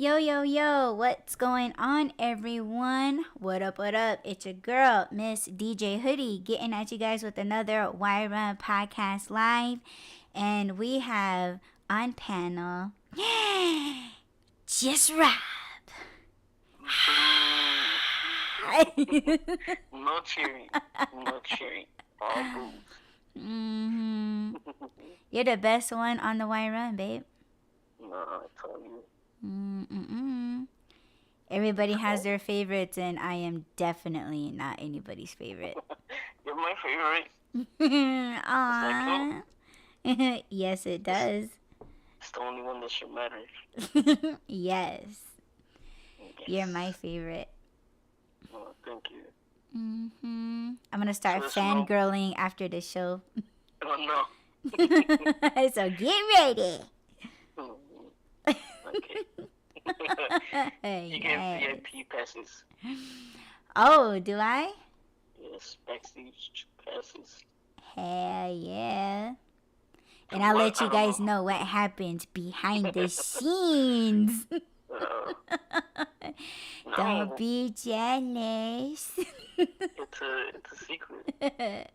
Yo, yo, yo, what's going on, everyone? What up, what up? It's your girl, Miss DJ Hoodie, getting at you guys with another Why Run Podcast Live. And we have on panel, Just Rob. No cheering. No cheering. All boos. You're the best one on the Why Run, babe. No, I told you. Everybody has their favorites, and I am definitely not anybody's favorite. You're my favorite. Aww. Yes, it does. It's the only one that should matter. Yes. You're my favorite. Oh, thank you. I'm gonna start fangirling after the show. Oh no. So get ready. Okay. You get VIP passes. Oh, do I? Yes, backstage passes. Hell yeah. And I'll let you guys know what happens behind the scenes. Don't be jealous. It's a secret.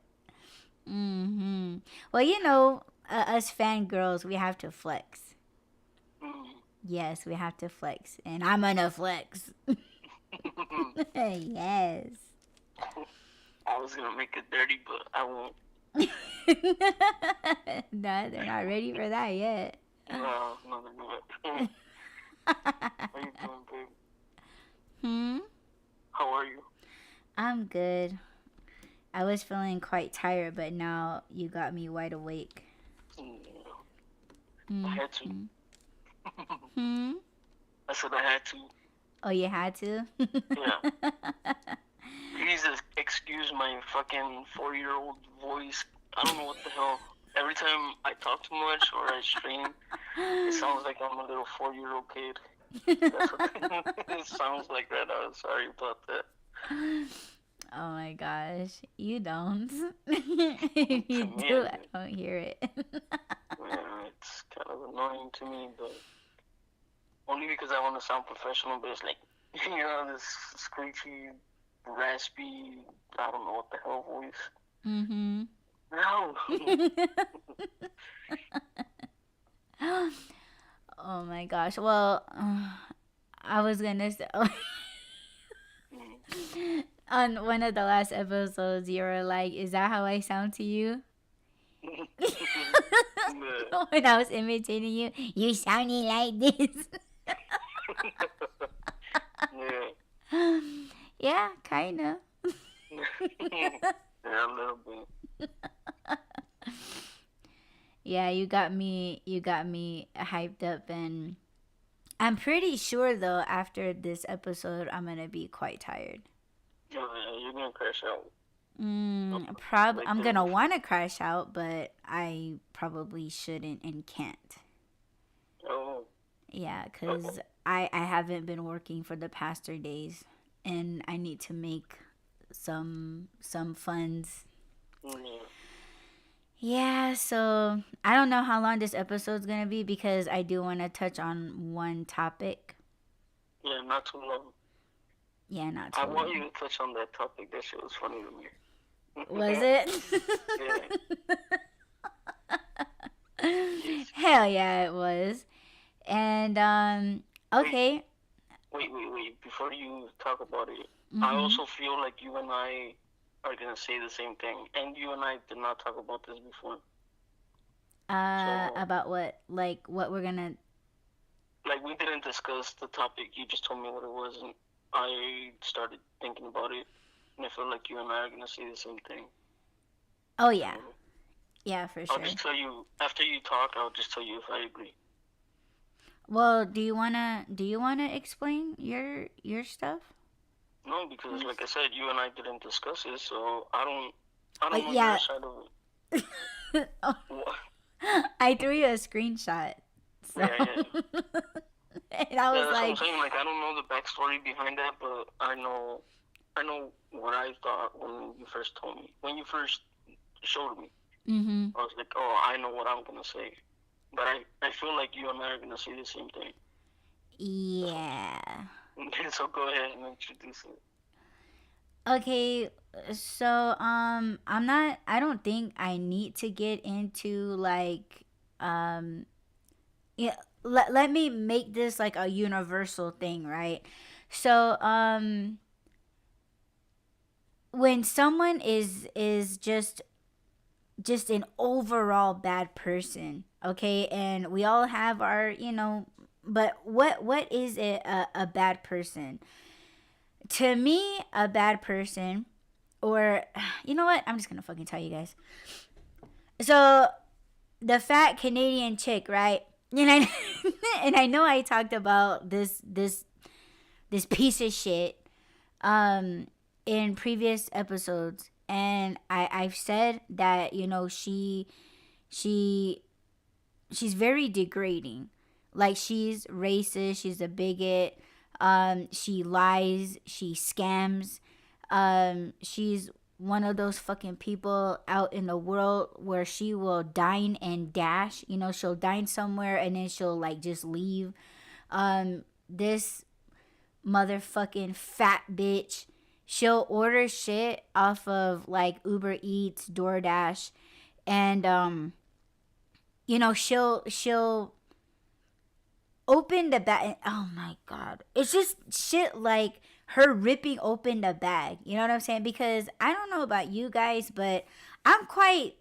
Well, you know, us fangirls, we have to flex. Yes, we have to flex. And I'm gonna flex. Yes. I was gonna make it dirty, but I won't. No, they're not ready for that yet. No, they're not. How you doing, babe? How are you? I'm good. I was feeling quite tired, but now you got me wide awake. I had to. I said I had to. Oh, you had to? Yeah. Please excuse my fucking 4-year-old voice. I don't know what the hell. Every time I talk too much or I stream, it sounds like I'm a little 4-year-old kid. That's what it sounds like right now. Sorry about that. Oh my gosh. You don't. If you do, I don't hear it. Yeah, it's kind of annoying to me, but only because I want to sound professional, but it's like, you know, this screechy, raspy, I don't know what the hell voice. No. Oh my gosh. Well, I was gonna say on one of the last episodes, you were like, "Is that how I sound to you?" When I was imitating you, you sounded like this. Yeah, kinda. Yeah, a little bit. Yeah, you got me hyped up, and I'm pretty sure though after this episode I'm gonna be quite tired. Yeah, you're gonna crash out. I'm gonna want to crash out, but I probably shouldn't and can't. Oh. Yeah, because I haven't been working for the past 3 days, and I need to make some funds. Yeah, so I don't know how long this episode's gonna be because I do want to touch on one topic. Yeah, not too long. Yeah, not too long. I want you to touch on that topic. That shit was funny to me. Was it? Yeah. Hell yeah, it was. And okay. Wait. Before you talk about it, I also feel like you and I are gonna say the same thing, and you and I did not talk about this before. About what? Like what we're gonna? Like we didn't discuss the topic. You just told me what it was, and I started thinking about it, and I feel like you and I are gonna say the same thing. Oh yeah, yeah, for sure. I'll just tell you after you talk. I'll just tell you if I agree. Well, do you wanna explain your stuff? No, because like I said, you and I didn't discuss it, so I don't know your side of it. I threw you a screenshot. So. Yeah. And I was that's like, what I'm saying. Like I don't know the backstory behind that, but I know what I thought when you first told me, when you first showed me. I was like, oh, I know what I'm gonna say, but I feel like you and I are gonna say the same thing. Yeah. So go ahead and introduce it. Okay, so I don't think I need to get into like um yeah, let me make this like a universal thing, right? So when someone is just an overall bad person, okay? And we all have our, but what is it a bad person? To me, a bad person, or you know what? I'm just gonna fucking tell you guys. So the fat Canadian chick, right? And I and I know I talked about this piece of shit in previous episodes, and I've said that she she's very degrading. Like, she's racist, she's a bigot, she lies, she scams, she's one of those fucking people out in the world where she will dine and dash. She'll dine somewhere and then she'll like just leave. This motherfucking fat bitch, she'll order shit off of like Uber Eats, DoorDash, and she'll open the bag. Oh my god, it's just shit like her ripping open the bag. You know what I'm saying? Because I don't know about you guys, but I'm quite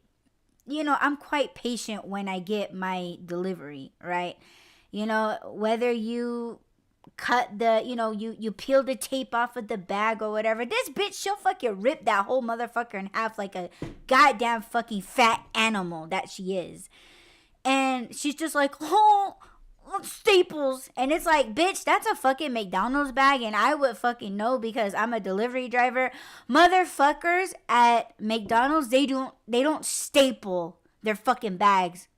I'm quite patient when I get my delivery, right? Whether you cut the you peel the tape off of the bag or whatever, this bitch, she'll fucking rip that whole motherfucker in half like a goddamn fucking fat animal that she is. And she's just like, oh, Staples. And it's like, bitch, that's a fucking McDonald's bag, and I would fucking know because I'm a delivery driver. Motherfuckers at McDonald's, they don't staple their fucking bags.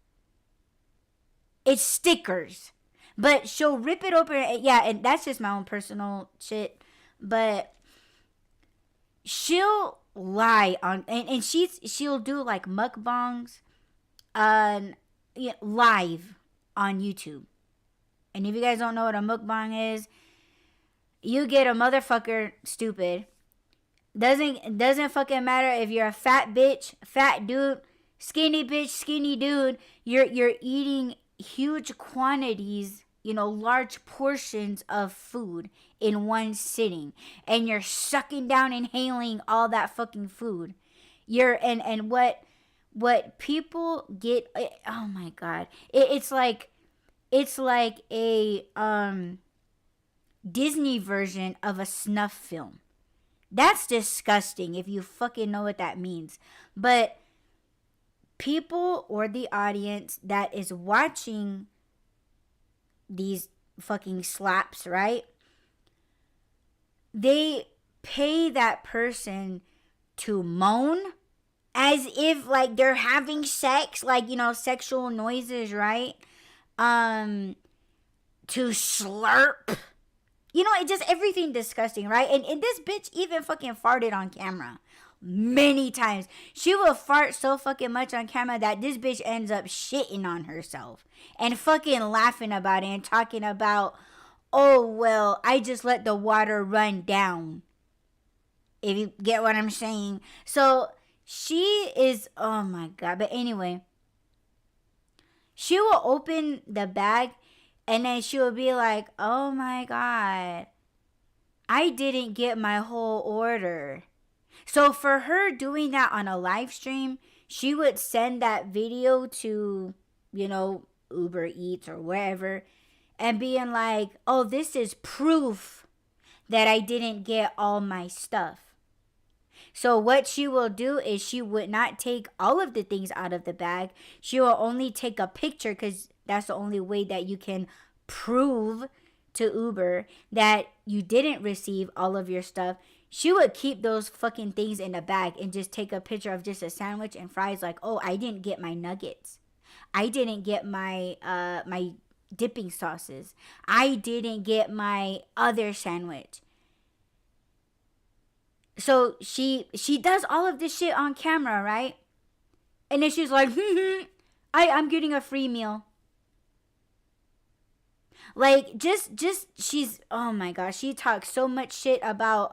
It's stickers. But she'll rip it open. Yeah, and that's just my own personal shit. But she'll lie on, and she'll do like mukbangs live on YouTube. And if you guys don't know what a mukbang is, you get a motherfucker stupid. Doesn't fucking matter if you're a fat bitch, fat dude, skinny bitch, skinny dude. You're eating huge quantities, large portions of food in one sitting, and you're sucking down, inhaling all that fucking food. And what people get, oh my god, it's like a Disney version of a snuff film. That's disgusting if you fucking know what that means. But people, or the audience that is watching these fucking slaps, right? They pay that person to moan as if like they're having sex, like, sexual noises, right? To slurp. It just everything disgusting, right? And this bitch even fucking farted on camera many times. She will fart so fucking much on camera that this bitch ends up shitting on herself and fucking laughing about it and talking about, oh, well, I just let the water run down. If you get what I'm saying. So she is, oh my god. But anyway, she will open the bag and then she will be like, oh my god, I didn't get my whole order. So for her doing that on a live stream, she would send that video to, Uber Eats or wherever, and being like, oh, this is proof that I didn't get all my stuff. So what she will do is she would not take all of the things out of the bag. She will only take a picture, because that's the only way that you can prove to Uber that you didn't receive all of your stuff. She would keep those fucking things in a bag and just take a picture of just a sandwich and fries, like, oh, I didn't get my nuggets. I didn't get my my dipping sauces. I didn't get my other sandwich. So she does all of this shit on camera, right? And then she's like, I'm getting a free meal. Like, just she's, oh my gosh, she talks so much shit about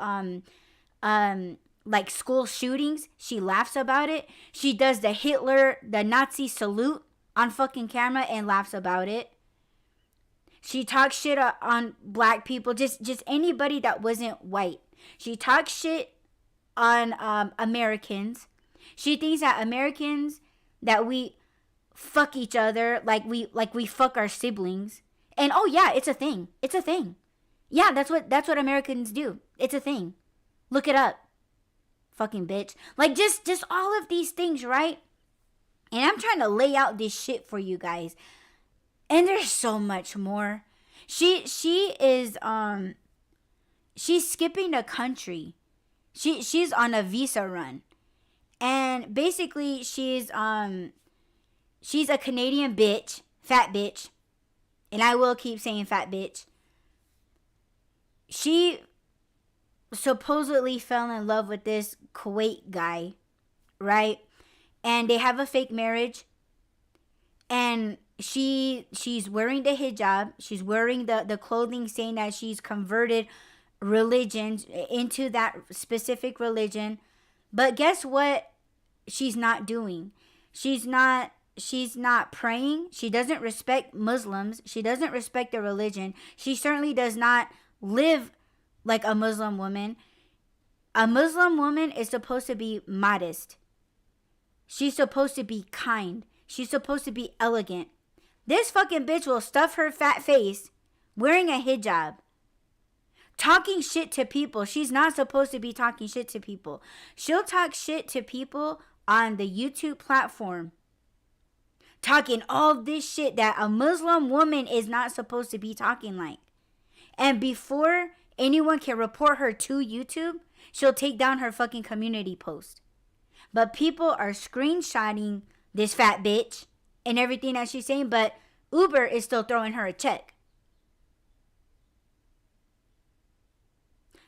like school shootings. She laughs about it. She does the Nazi salute on fucking camera and laughs about it. She talks shit on black people, just anybody that wasn't white. She talks shit on Americans. She thinks that Americans, that we fuck each other like we fuck our siblings. And oh yeah, it's a thing. It's a thing. Yeah, that's what Americans do. It's a thing. Look it up. Fucking bitch. Like, just all of these things, right? And I'm trying to lay out this shit for you guys. And there's so much more. She is she's skipping the country. She's on a visa run. And basically she's a Canadian bitch, fat bitch. And I will keep saying fat bitch. She supposedly fell in love with this Kuwait guy, right? And they have a fake marriage. And she's wearing the hijab. She's wearing the clothing saying that she's converted religion into that specific religion. But guess what she's not doing? She's not praying. She doesn't respect Muslims. She doesn't respect their religion. She certainly does not live like a Muslim woman. A Muslim woman is supposed to be modest. She's supposed to be kind. She's supposed to be elegant. This fucking bitch will stuff her fat face wearing a hijab, talking shit to people. She's not supposed to be talking shit to people. She'll talk shit to people on the YouTube platform, talking all this shit that a Muslim woman is not supposed to be talking like. And before anyone can report her to YouTube, she'll take down her fucking community post. But people are screenshotting this fat bitch and everything that she's saying, but Uber is still throwing her a check.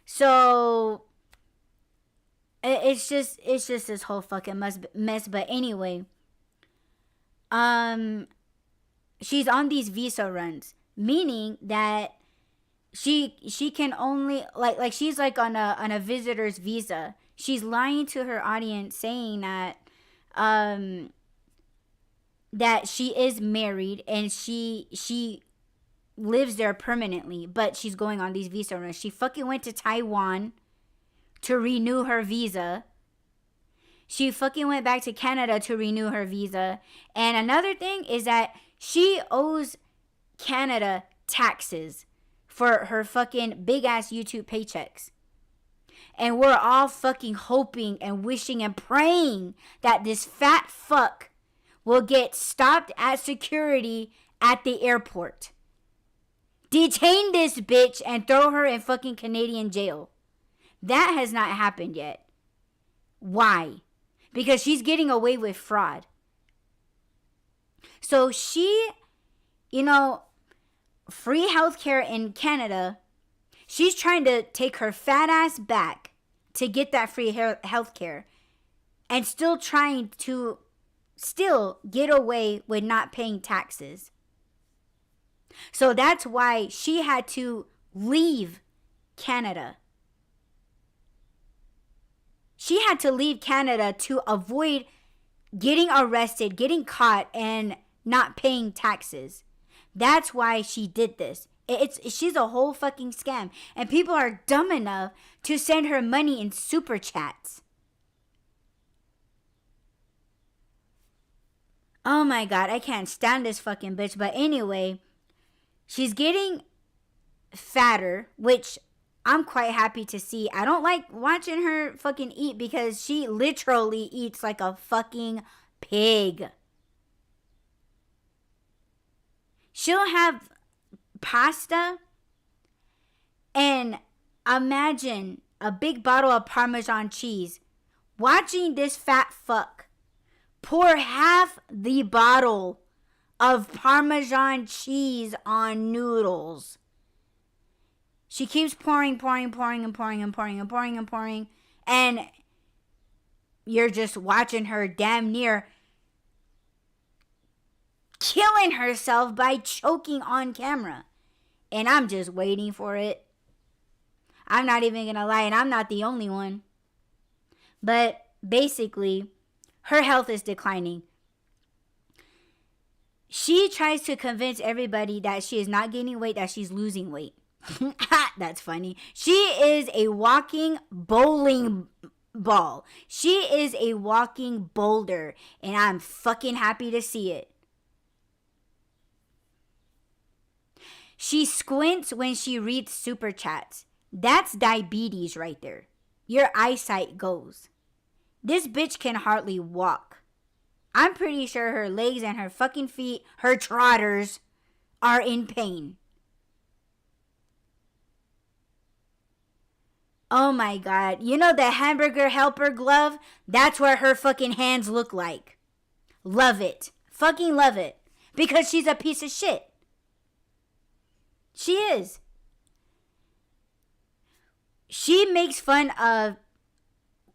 So it's just this whole fucking mess. But anyway, she's on these visa runs, meaning that she can only like she's like on a visitor's visa. She's lying to her audience, saying that that she is married and she lives there permanently, but she's going on these visa runs. She fucking went to Taiwan to renew her visa. She fucking went back to Canada to renew her visa. And another thing is that she owes Canada taxes for her fucking big ass YouTube paychecks. And we're all fucking hoping and wishing and praying that this fat fuck will get stopped at security at the airport. Detain this bitch and throw her in fucking Canadian jail. That has not happened yet. Why? Because she's getting away with fraud. So she, free healthcare in Canada, she's trying to take her fat ass back to get that free healthcare and still trying to get away with not paying taxes. So that's why she had to leave Canada. She had to leave Canada to avoid getting arrested, getting caught, and not paying taxes. That's why she did this. She's a whole fucking scam. And people are dumb enough to send her money in super chats. Oh my God, I can't stand this fucking bitch. But anyway, she's getting fatter, which I'm quite happy to see. I don't like watching her fucking eat because she literally eats like a fucking pig. She'll have pasta and imagine a big bottle of Parmesan cheese. Watching this fat fuck pour half the bottle of Parmesan cheese on noodles. She keeps pouring. And you're just watching her damn near killing herself by choking on camera. And I'm just waiting for it. I'm not even going to lie, and I'm not the only one. But basically, her health is declining. She tries to convince everybody that she is not gaining weight, that she's losing weight. That's funny. She is a walking bowling ball. She is a walking boulder, and I'm fucking happy to see it. She squints when she reads super chats. That's diabetes right there. Your eyesight goes. This bitch can hardly walk. I'm pretty sure her legs and her fucking feet, her trotters, are in pain. Oh my God. You know the hamburger helper glove? That's what her fucking hands look like. Love it. Fucking love it. Because she's a piece of shit. She is. She makes fun of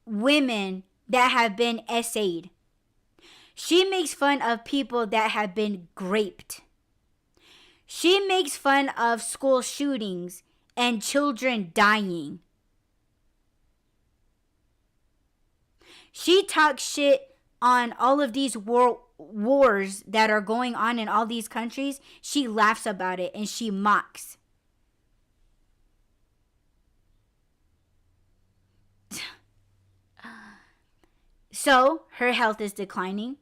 women that have been essayed. She makes fun of people that have been raped. She makes fun of school shootings and children dying. She talks shit on all of these wars that are going on in all these countries. She laughs about it and she mocks. So her health is declining.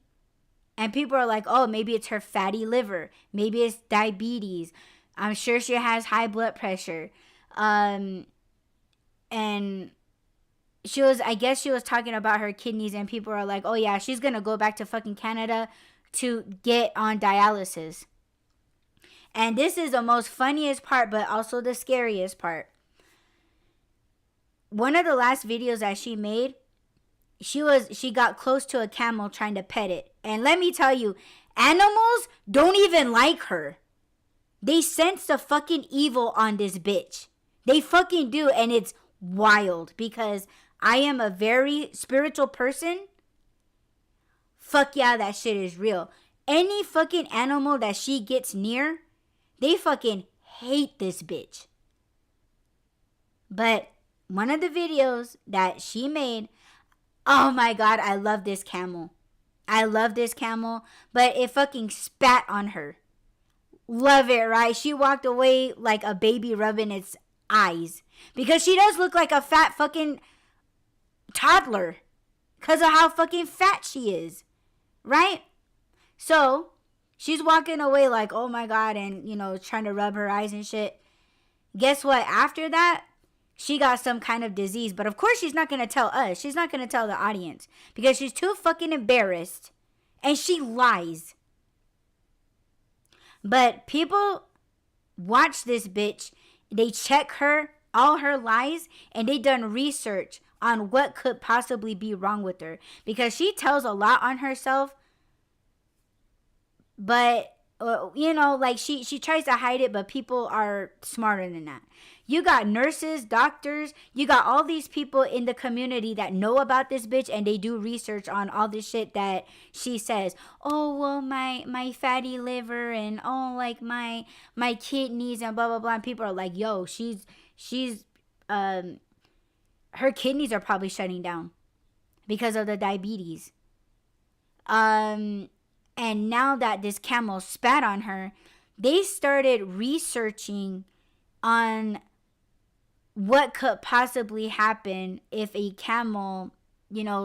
And people are like, oh, maybe it's her fatty liver. Maybe it's diabetes. I'm sure she has high blood pressure. And I guess she was talking about her kidneys, and people are like, oh yeah, she's going to go back to fucking Canada to get on dialysis. And this is the most funniest part, but also the scariest part. One of the last videos that she made, she got close to a camel trying to pet it. And let me tell you, animals don't even like her. They sense the fucking evil on this bitch. They fucking do, and it's wild because I am a very spiritual person. Fuck yeah, that shit is real. Any fucking animal that she gets near, they fucking hate this bitch. But one of the videos that she made, oh my God, I love this camel. I love this camel, but it fucking spat on her. Love it, right? She walked away like a baby rubbing its eyes. Because she does look like a fat fucking toddler. Because of how fucking fat she is. Right? So, she's walking away like, oh my God, and, trying to rub her eyes and shit. Guess what? After that, she got some kind of disease. But of course, she's not going to tell us. She's not going to tell the audience. Because she's too fucking embarrassed. And she lies. But people watch this bitch. They check her, all her lies, and they done research on what could possibly be wrong with her. Because she tells a lot on herself. But, she tries to hide it, but people are smarter than that. You got nurses, doctors, you got all these people in the community that know about this bitch, and they do research on all this shit that she says. Oh, well, my fatty liver, and oh, like my kidneys, and blah blah blah. And people are like, yo, she's her kidneys are probably shutting down because of the diabetes. And now that this camel spat on her, they started researching on what could possibly happen if a camel,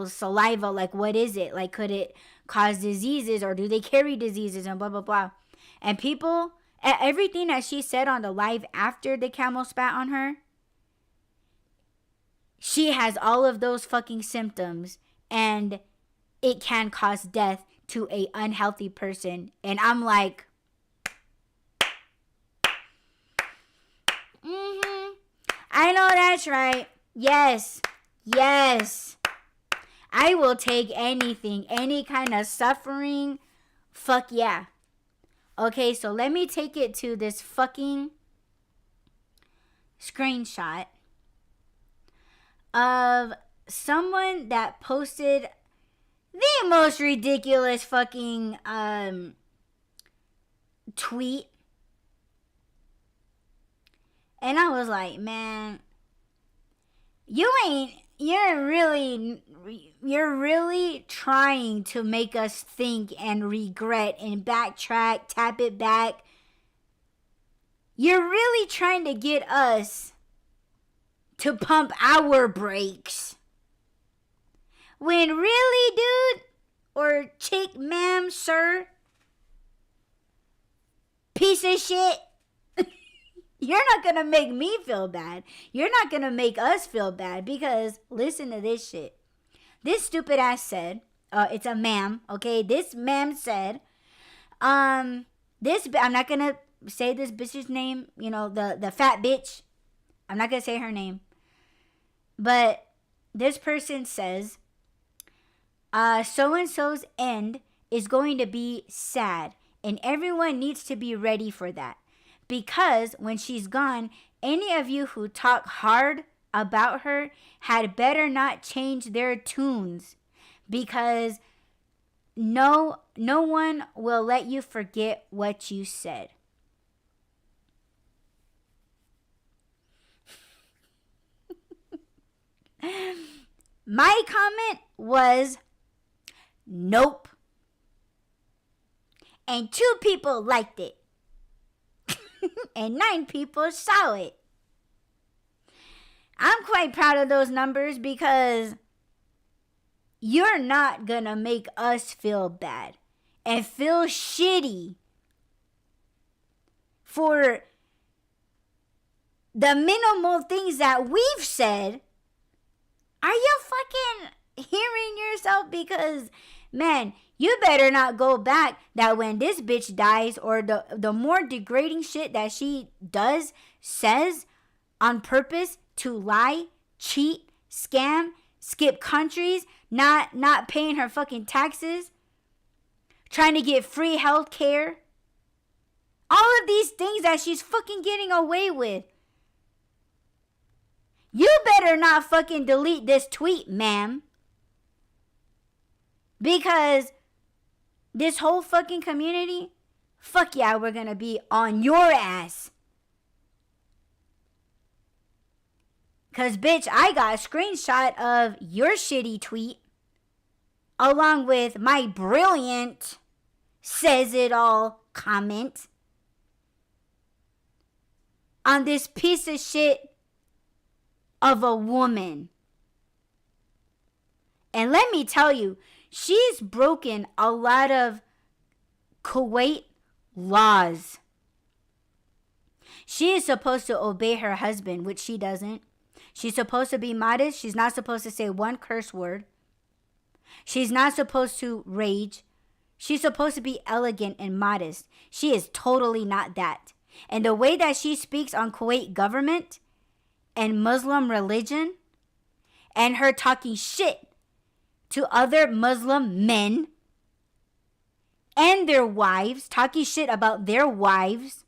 saliva, like what is it? Like, could it cause diseases, or do they carry diseases, and blah, blah, blah. And people, everything that she said on the live after the camel spat on her, she has all of those fucking symptoms, and it can cause death to a unhealthy person. And I'm like, I know that's right. Yes. I will take anything, any kind of suffering. Fuck yeah. Okay, so let me take it to this fucking screenshot of someone that posted the most ridiculous fucking tweet. And I was like, man, you're really trying to make us think and regret and backtrack, tap it back. You're really trying to get us to pump our brakes. When really, dude, or chick, ma'am, sir, piece of shit, you're not gonna make me feel bad. You're not gonna make us feel bad because listen to this shit. This stupid ass said, it's a ma'am, okay? This ma'am said, I'm not gonna say this bitch's name, you know, the fat bitch. I'm not gonna say her name. But this person says, so-and-so's end is going to be sad, and everyone needs to be ready for that. Because when she's gone, any of you who talk hard about her had better not change their tunes, because no one will let you forget what you said. My comment was, nope. And 2 people liked it. And 9 people saw it. I'm quite proud of those numbers because you're not gonna make us feel bad and feel shitty for the minimal things that we've said. Are you fucking hearing yourself? Because, man, you better not go back that when this bitch dies or the more degrading shit that she says on purpose to lie, cheat, scam, skip countries, not paying her fucking taxes, trying to get free health care. All of these things that she's fucking getting away with. You better not fucking delete this tweet, ma'am. Because this whole fucking community, fuck yeah, we're gonna be on your ass. Cause bitch, I got a screenshot of your shitty tweet along with my brilliant says it all comment on this piece of shit of a woman. And let me tell you, she's broken a lot of Kuwait laws. She is supposed to obey her husband, which she doesn't. She's supposed to be modest. She's not supposed to say one curse word. She's not supposed to rage. She's supposed to be elegant and modest. She is totally not that. And the way that she speaks on Kuwait government and Muslim religion, and her talking shit to other Muslim men and their wives, talking shit about their wives,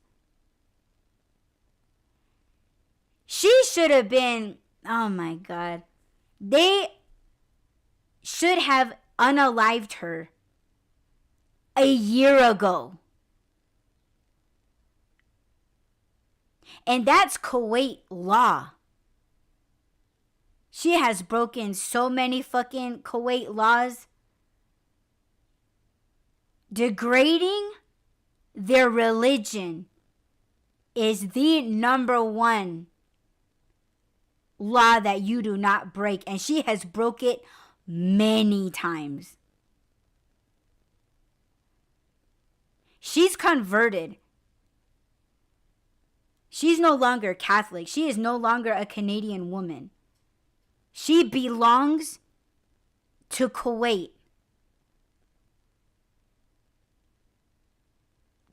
she should have been, oh my God, they should have unalived her a year ago. And that's Kuwait law. She has broken so many fucking Kuwait laws, degrading their religion is the number one law that you do not break. And she has broke it many times. She's converted. She's no longer Catholic. She is no longer a Canadian woman. She belongs to Kuwait.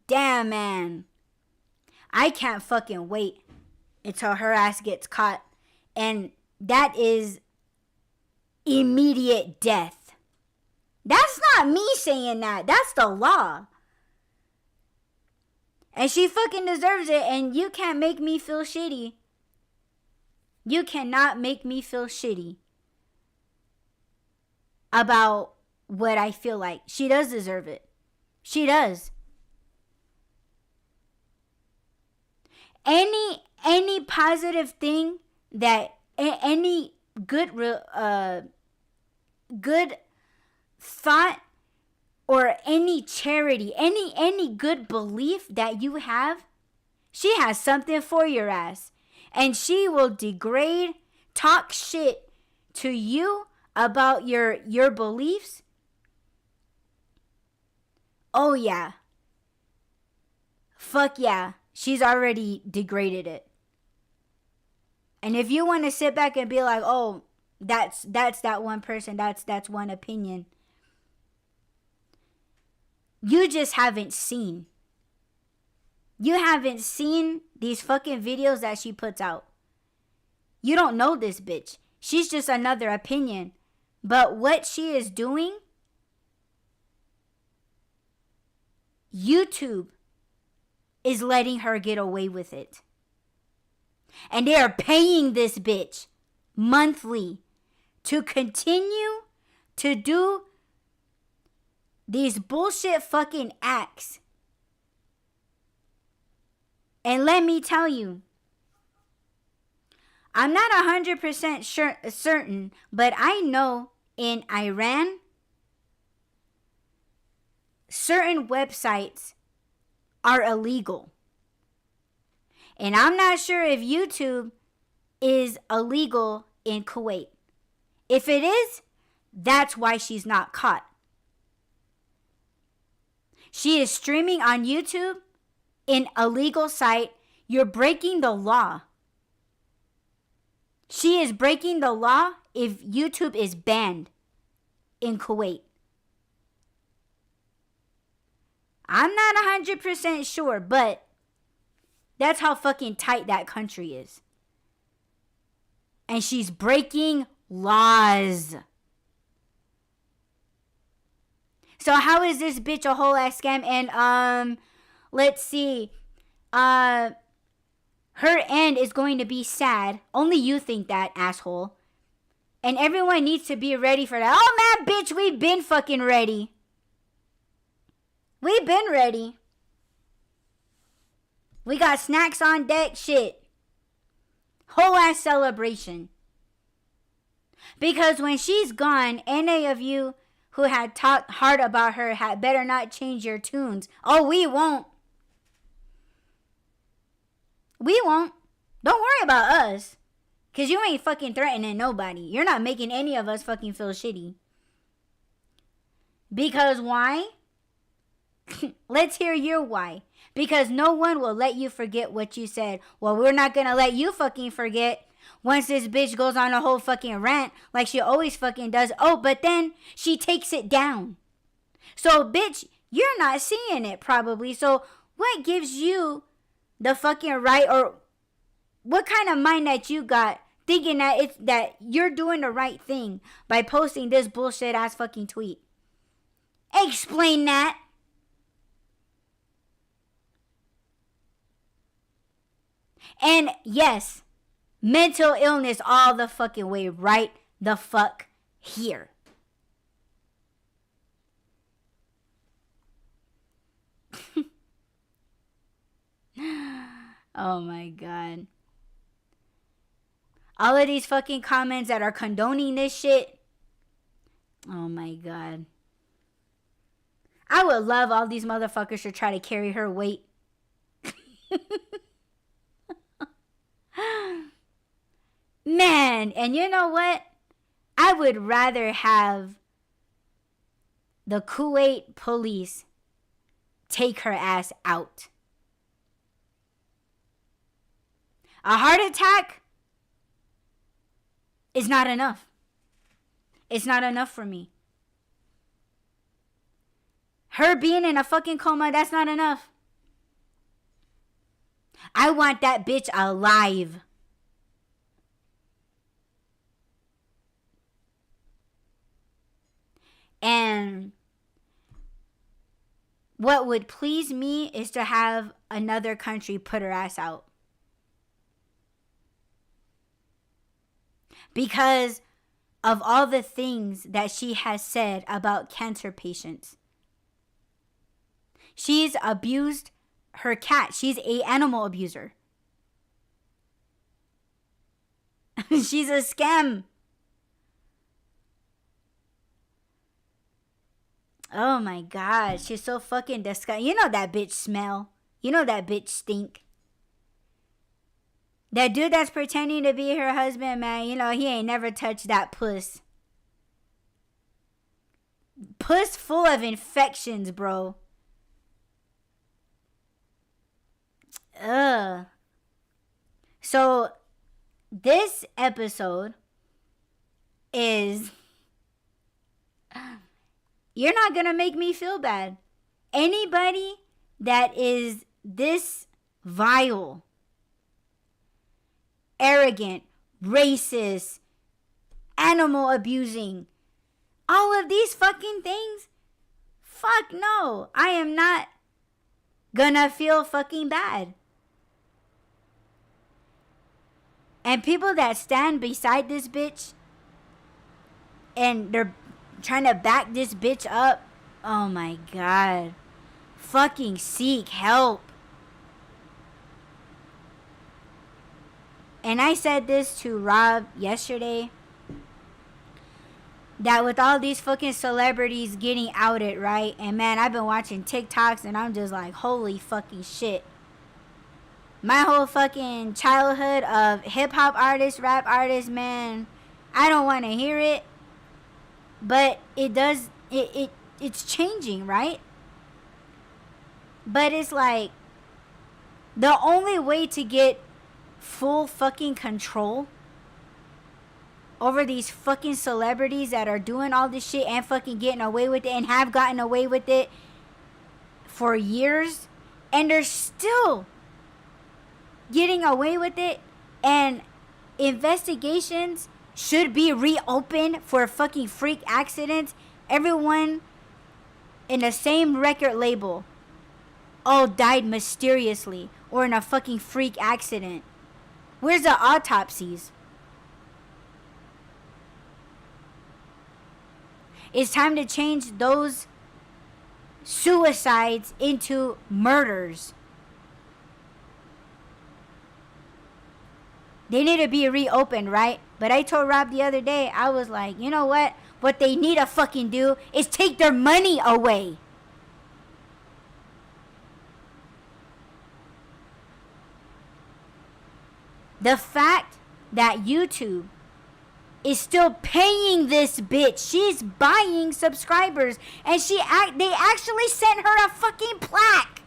Damn, man. I can't fucking wait until her ass gets caught. And that is immediate death. That's not me saying that. That's the law. And she fucking deserves it. And you can't make me feel shitty. You cannot make me feel shitty about what I feel like. She does deserve it. She does. Any any positive thing that any good good thought or any charity, any good belief that you have, she has something for your ass. And she will degrade, talk shit to you about your beliefs. Oh yeah. Fuck yeah. She's already degraded it. And if you want to sit back and be like, oh, that's that one person, that's one opinion, you just haven't seen. You haven't seen these fucking videos that she puts out. You don't know this bitch. She's just another opinion. But what she is doing, YouTube is letting her get away with it. And they are paying this bitch monthly to continue to do these bullshit fucking acts. And let me tell you, I'm not 100% certain, but I know in Iran, certain websites are illegal. And I'm not sure if YouTube is illegal in Kuwait. If it is, that's why she's not caught. She is streaming on YouTube in a legal site. You're breaking the law. She is breaking the law if YouTube is banned in Kuwait. I'm not 100% sure, but that's how fucking tight that country is. And she's breaking laws. So how is this bitch a whole ass scam? And let's see. Her end is going to be sad. Only you think that, asshole. And everyone needs to be ready for that. Oh man, bitch, we've been fucking ready. We've been ready. We got snacks on deck, shit. Whole ass celebration. Because when she's gone, any of you who had talked hard about her had better not change your tunes. Oh, we won't. We won't. Don't worry about us. Because you ain't fucking threatening nobody. You're not making any of us fucking feel shitty. Because why? Let's hear your why. Because no one will let you forget what you said. Well, we're not going to let you fucking forget. Once this bitch goes on a whole fucking rant like she always fucking does. Oh, but then she takes it down. So, bitch, you're not seeing it probably. So, what gives you the fucking right, or what kind of mind that you got thinking that it's that you're doing the right thing by posting this bullshit ass fucking tweet? Explain that. And yes, mental illness all the fucking way right the fuck here. Oh my god. All of these fucking comments that are condoning this shit. Oh my god. I would love all these motherfuckers to try to carry her weight. Man, and you know what? I would rather have the Kuwait police take her ass out. A heart attack is not enough. It's not enough for me. Her being in a fucking coma, that's not enough. I want that bitch alive. And what would please me is to have another country put her ass out. Because of all the things that she has said about cancer patients. She's abused her cat. She's an animal abuser. She's a scam. Oh my god, she's so fucking disgusting. You know that bitch smell. You know that bitch stink. That dude that's pretending to be her husband, man, you know, he ain't never touched that puss. Puss full of infections, bro. Ugh. So, this episode is... You're not gonna make me feel bad. Anybody that is this vile, arrogant, racist, animal abusing, all of these fucking things, fuck no. I am not gonna feel fucking bad. And people that stand beside this bitch and they're trying to back this bitch up, oh my god. Fucking seek help. And I said this to Rob yesterday, that with all these fucking celebrities getting outed, right? And man, I've been watching TikToks and I'm just like, holy fucking shit. My whole fucking childhood of hip-hop artists, rap artists, man, I don't want to hear it. But it's changing, right? But it's like, the only way to get full fucking control over these fucking celebrities that are doing all this shit and fucking getting away with it and have gotten away with it for years, and they're still getting away with it, and investigations should be reopened for fucking freak accidents. Everyone in the same record label all died mysteriously or in a fucking freak accident. Where's the autopsies? It's time to change those suicides into murders. They need to be reopened, right? But I told Rob the other day, I was like, you know what? What they need to fucking do is take their money away. The fact that YouTube is still paying this bitch, she's buying subscribers, and they actually sent her a fucking plaque.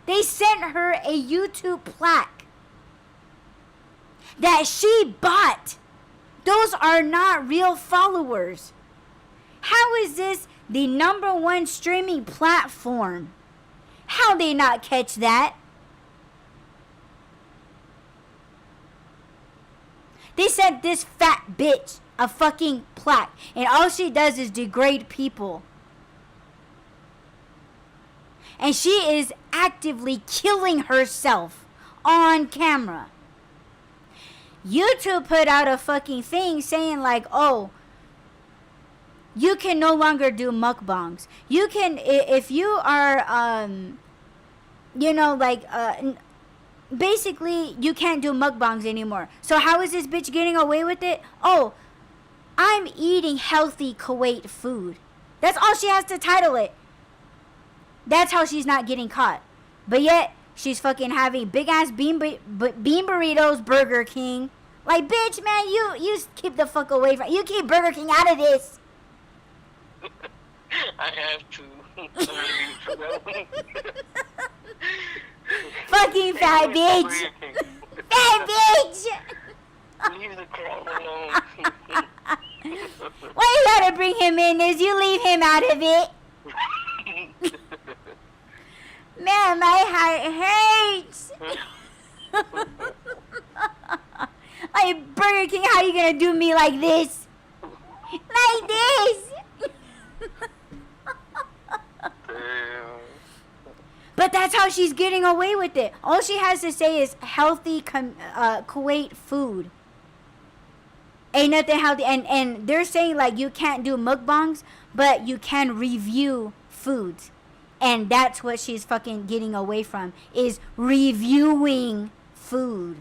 They sent her a YouTube plaque that she bought. Those are not real followers. How is this the #1 streaming platform? How they not catch that? They sent this fat bitch a fucking plaque, and all she does is degrade people. And she is actively killing herself on camera. YouTube put out a fucking thing saying like, oh, you can no longer do mukbangs. You can, if you are, basically you can't do mukbangs anymore. So how is this bitch getting away with it? Oh, I'm eating healthy Kuwait food. That's all she has to title it. That's how she's not getting caught. But yet, she's fucking having big ass bean burritos, Burger King. Like, bitch, man, you keep the fuck away from... You keep Burger King out of this. I have to. Fucking fat bitch. Fat bitch. Leave the crowd alone. Why you gotta bring him in this? You leave him out of it. Man, my heart hurts. Like, Burger King, how you gonna do me like this? Like this. But that's how she's getting away with it. All she has to say is healthy Kuwait food. Ain't nothing healthy. And they're saying like you can't do mukbangs, but you can review foods. And that's what she's fucking getting away from, is reviewing food.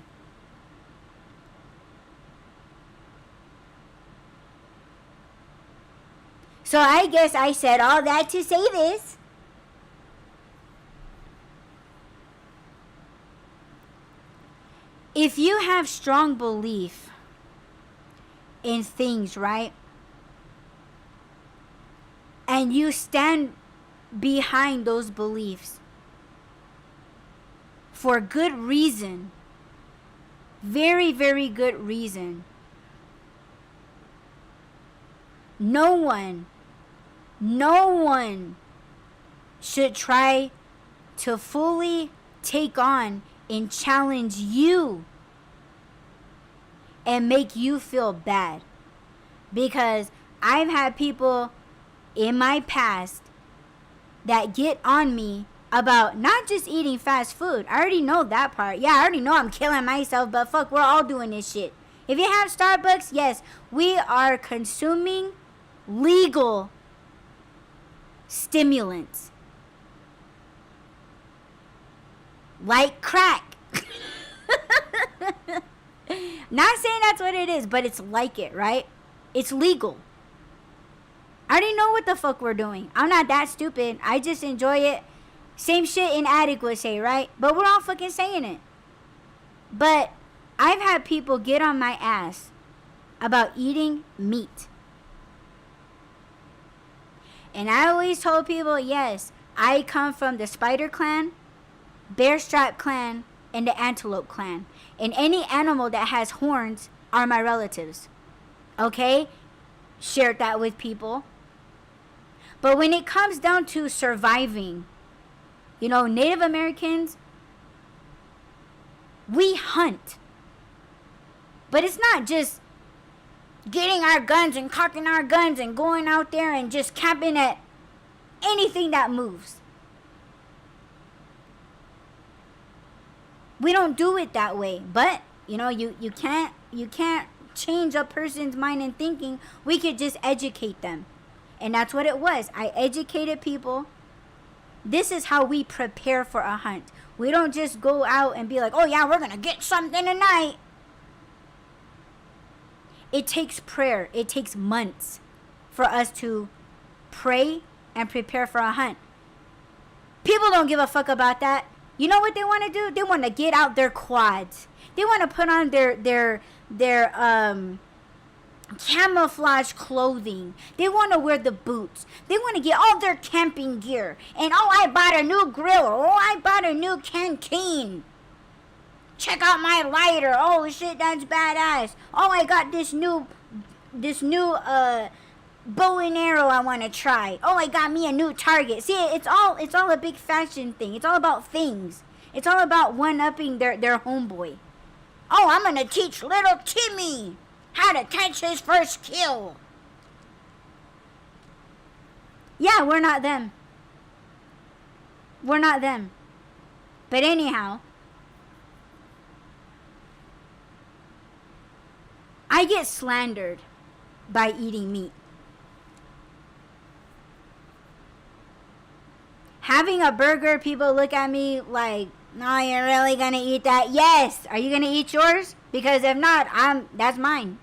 So I guess I said all that to say this. If you have strong belief in things, right? And you stand behind those beliefs for good reason, very, very good reason, no one should try to fully take on and challenge you and make you feel bad. Because I've had people in my past that get on me about not just eating fast food. I already know that part. Yeah, I already know I'm killing myself, but fuck, we're all doing this shit. If you have Starbucks, yes, we are consuming legal stimulants. Like crack. Not saying that's what it is, but it's like it, right? It's legal. I already know what the fuck we're doing. I'm not that stupid. I just enjoy it. Same shit an addict would say, right? But we're all fucking saying it. But I've had people get on my ass about eating meat. And I always told people, yes, I come from the Spider Clan, Bear Strap Clan, and the Antelope Clan. And any animal that has horns are my relatives. Okay? Shared that with people. But when it comes down to surviving, you know, Native Americans, we hunt. But it's not just getting our guns and cocking our guns and going out there and just camping at anything that moves. We don't do it that way. But, you know, you can't change a person's mind and thinking. We could just educate them. And that's what it was. I educated people. This is how we prepare for a hunt. We don't just go out and be like, oh yeah, we're going to get something tonight. It takes prayer. It takes months for us to pray and prepare for a hunt. People don't give a fuck about that. You know what they want to do? They want to get out their quads. They want to put on their camouflage clothing. They want to wear the boots. They want to get all their camping gear. And oh, I bought a new grill. Oh, I bought a new canteen. Check out my lighter. Oh shit, that's badass. Oh, I got this new bow and arrow I want to try. Oh, I got me a new target. See, it's all a big fashion thing. It's all about things. It's all about one-upping their homeboy. Oh, I'm gonna teach little Timmy how to catch his first kill. Yeah, we're not them. We're not them. But anyhow, I get slandered by eating meat. Having a burger, people look at me like, no, you're really gonna eat that? Yes. Are you gonna eat yours? Because if not, that's mine.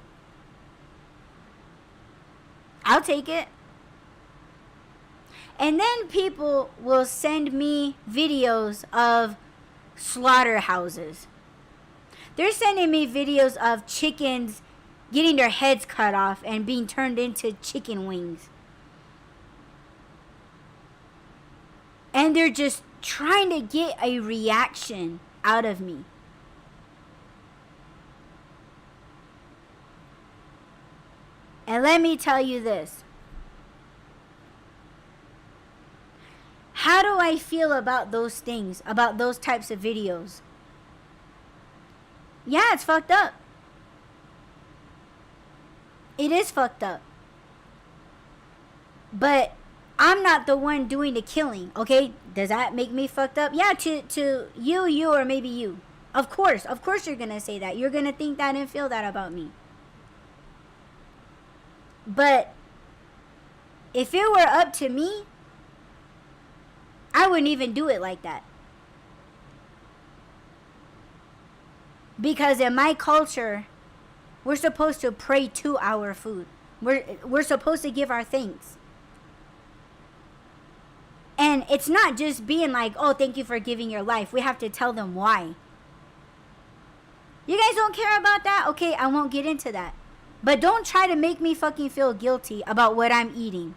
I'll take it. And then people will send me videos of slaughterhouses. They're sending me videos of chickens getting their heads cut off and being turned into chicken wings. And they're just trying to get a reaction out of me. And let me tell you this. How do I feel about those things, about those types of videos? Yeah, it's fucked up. It is fucked up. But I'm not the one doing the killing, okay? Does that make me fucked up? Yeah, to you, or maybe you. Of course you're gonna say that. You're gonna think that and feel that about me. But if it were up to me, I wouldn't even do it like that. Because in my culture, we're supposed to pray to our food. We're supposed to give our thanks. And it's not just being like, oh, thank you for giving your life. We have to tell them why. You guys don't care about that? Okay, I won't get into that. But don't try to make me fucking feel guilty about what I'm eating.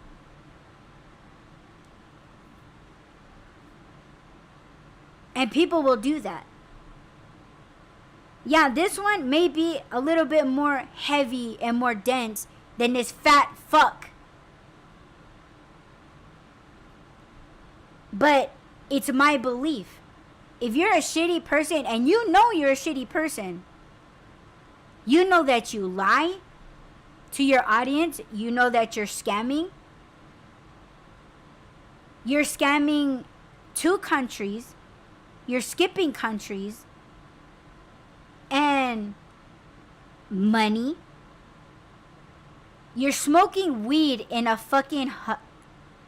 And people will do that. Yeah, this one may be a little bit more heavy and more dense than this fat fuck. But it's my belief. If you're a shitty person and you know you're a shitty person, you know that you lie to your audience, you know that you're scamming. You're scamming 2 countries. You're skipping countries. And money. You're smoking weed in a fucking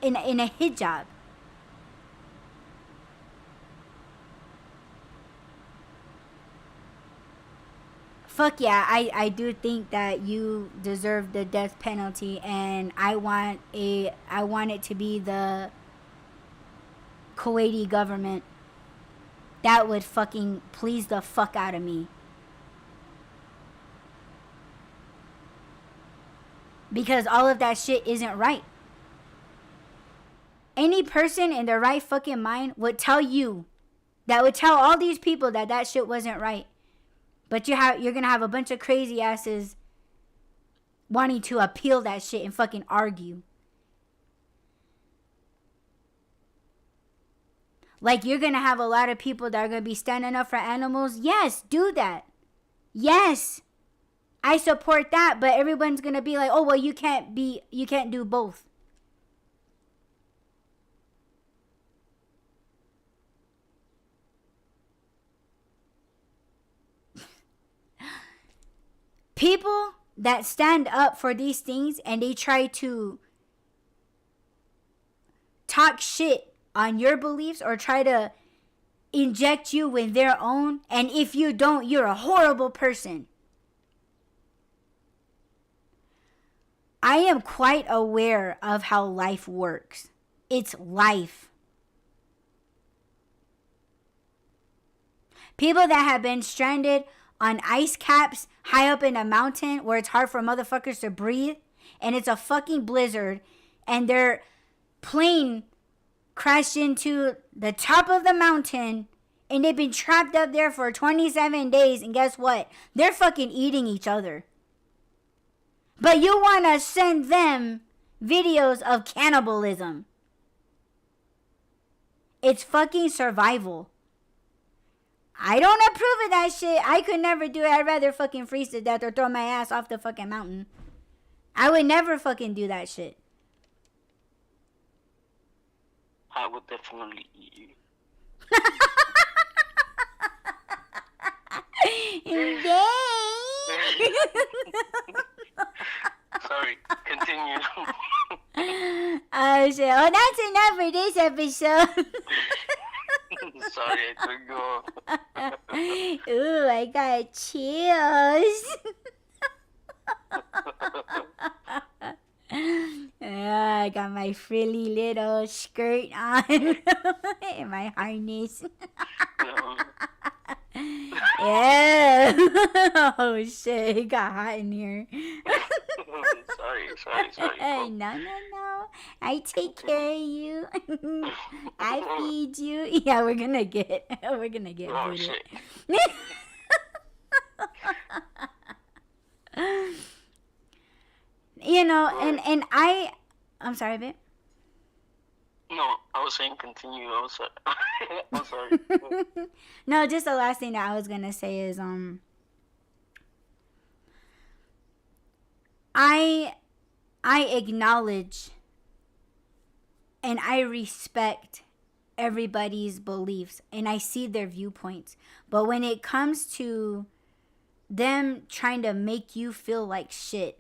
in a hijab. Fuck yeah, I do think that you deserve the death penalty, and I want it to be the Kuwaiti government. That would fucking please the fuck out of me. Because all of that shit isn't right. Any person in their right fucking mind would tell you, that would tell all these people that that shit wasn't right. But you're gonna have a bunch of crazy asses wanting to appeal that shit and fucking argue. Like, you're gonna have a lot of people that are gonna be standing up for animals. Yes, do that. Yes, I support that. But everyone's gonna be like, oh well, you can't do both. People that stand up for these things and they try to talk shit on your beliefs or try to inject you with their own, and if you don't, you're a horrible person. I am quite aware of how life works. It's life. People that have been stranded on ice caps high up in a mountain where it's hard for motherfuckers to breathe, and it's a fucking blizzard, and their plane crashed into the top of the mountain, and they've been trapped up there for 27 days, and guess what? They're fucking eating each other. But you want to send them videos of cannibalism. It's fucking survival. I don't approve of that shit. I could never do it. I'd rather fucking freeze to death or throw my ass off the fucking mountain. I would never fucking do that shit. I would definitely eat you. Sorry, continue. Oh shit. Well, that's enough for this episode. Sorry, I could go. Ooh, I got chills. I got my frilly little skirt on and my harness. Yeah. Oh shit, it got hot in here. Sorry. No. I take care of you. I feed you. Yeah, we're gonna get oh, booted. Shit. You know, and I'm sorry, babe. No, I was saying continue. I'm sorry. No, just the last thing that I was gonna say is I acknowledge and I respect everybody's beliefs and I see their viewpoints. But when it comes to them trying to make you feel like shit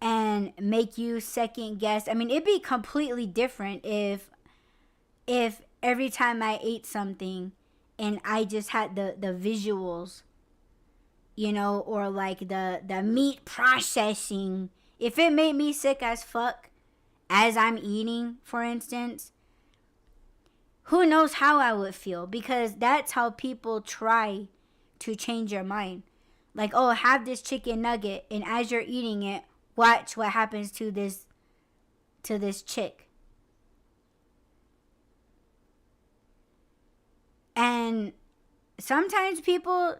and make you second guess, I mean, it'd be completely different if every time I ate something and I just had the visuals, you know, or like the meat processing, if it made me sick as fuck as I'm eating, for instance, who knows how I would feel, because that's how people try to change your mind. Like, oh, have this chicken nugget, and as you're eating it, watch what happens to this chick. And sometimes people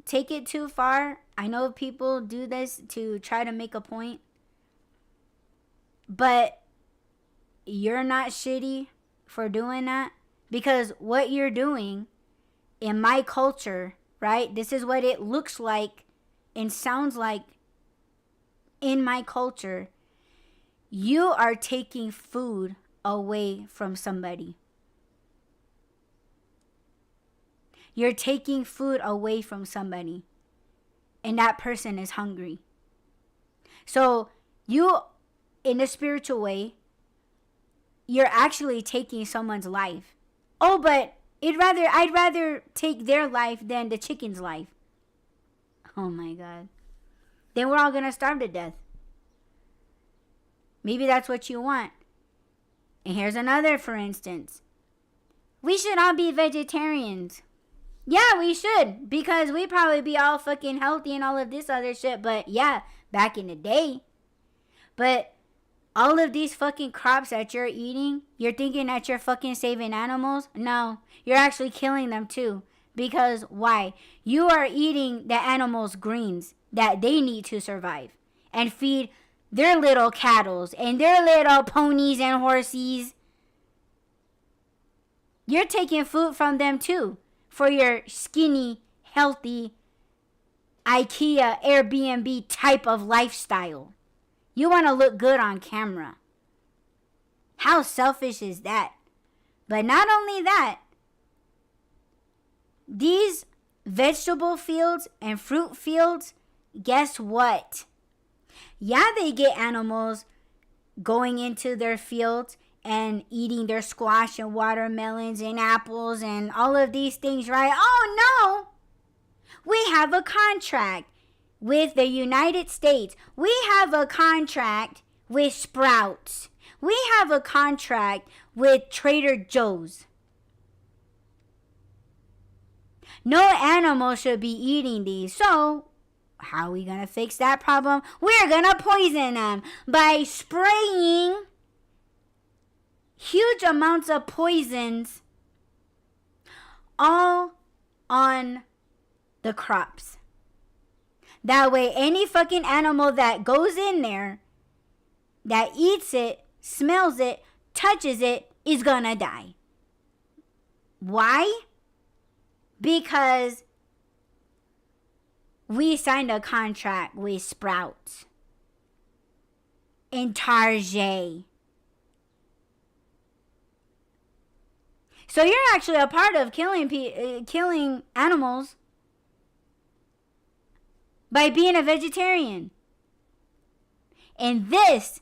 take it too far. I know people do this to try to make a point. But you're not shitty for doing that, because what you're doing in my culture, right? This is what it looks like and sounds like in my culture. You are taking food away from somebody. You're taking food away from somebody, and that person is hungry. So you, in a spiritual way, you're actually taking someone's life. Oh, but I'd rather take their life than the chicken's life. Oh my God. Then we're all gonna starve to death. Maybe that's what you want. And here's another, for instance. We should all be vegetarians. Yeah, we should, because we probably be all fucking healthy and all of this other shit. But yeah, back in the day. But all of these fucking crops that you're eating, you're thinking that you're fucking saving animals? No, you're actually killing them too. Because why? You are eating the animals' greens that they need to survive and feed their little cattles and their little ponies and horses. You're taking food from them too for your skinny, healthy, IKEA, Airbnb type of lifestyle. You want to look good on camera. How selfish is that? But not only that, these vegetable fields and fruit fields, guess what? Yeah, they get animals going into their fields and eating their squash and watermelons and apples and all of these things, right? Oh no! We have a contract with the United States. We have a contract with Sprouts. We have a contract with Trader Joe's. No animal should be eating these. So, how are we going to fix that problem? We're going to poison them by spraying huge amounts of poisons all on the crops. That way, any fucking animal that goes in there, that eats it, smells it, touches it, is gonna die. Why? Because we signed a contract with Sprouts and Target. So you're actually a part of killing animals by being a vegetarian. And this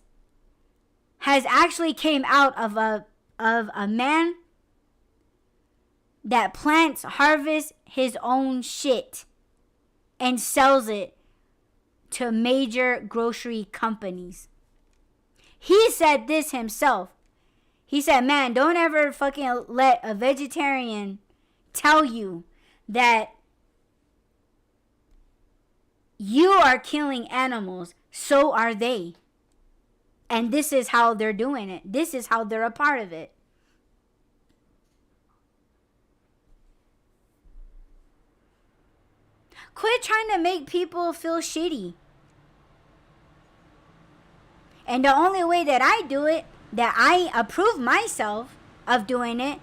has actually came out of a man that harvests his own shit and sells it to major grocery companies. He said this himself. He said, man, don't ever fucking let a vegetarian tell you that you are killing animals. So are they. And this is how they're doing it. This is how they're a part of it. Quit trying to make people feel shitty. And the only way that I do it, that I approve myself of doing it,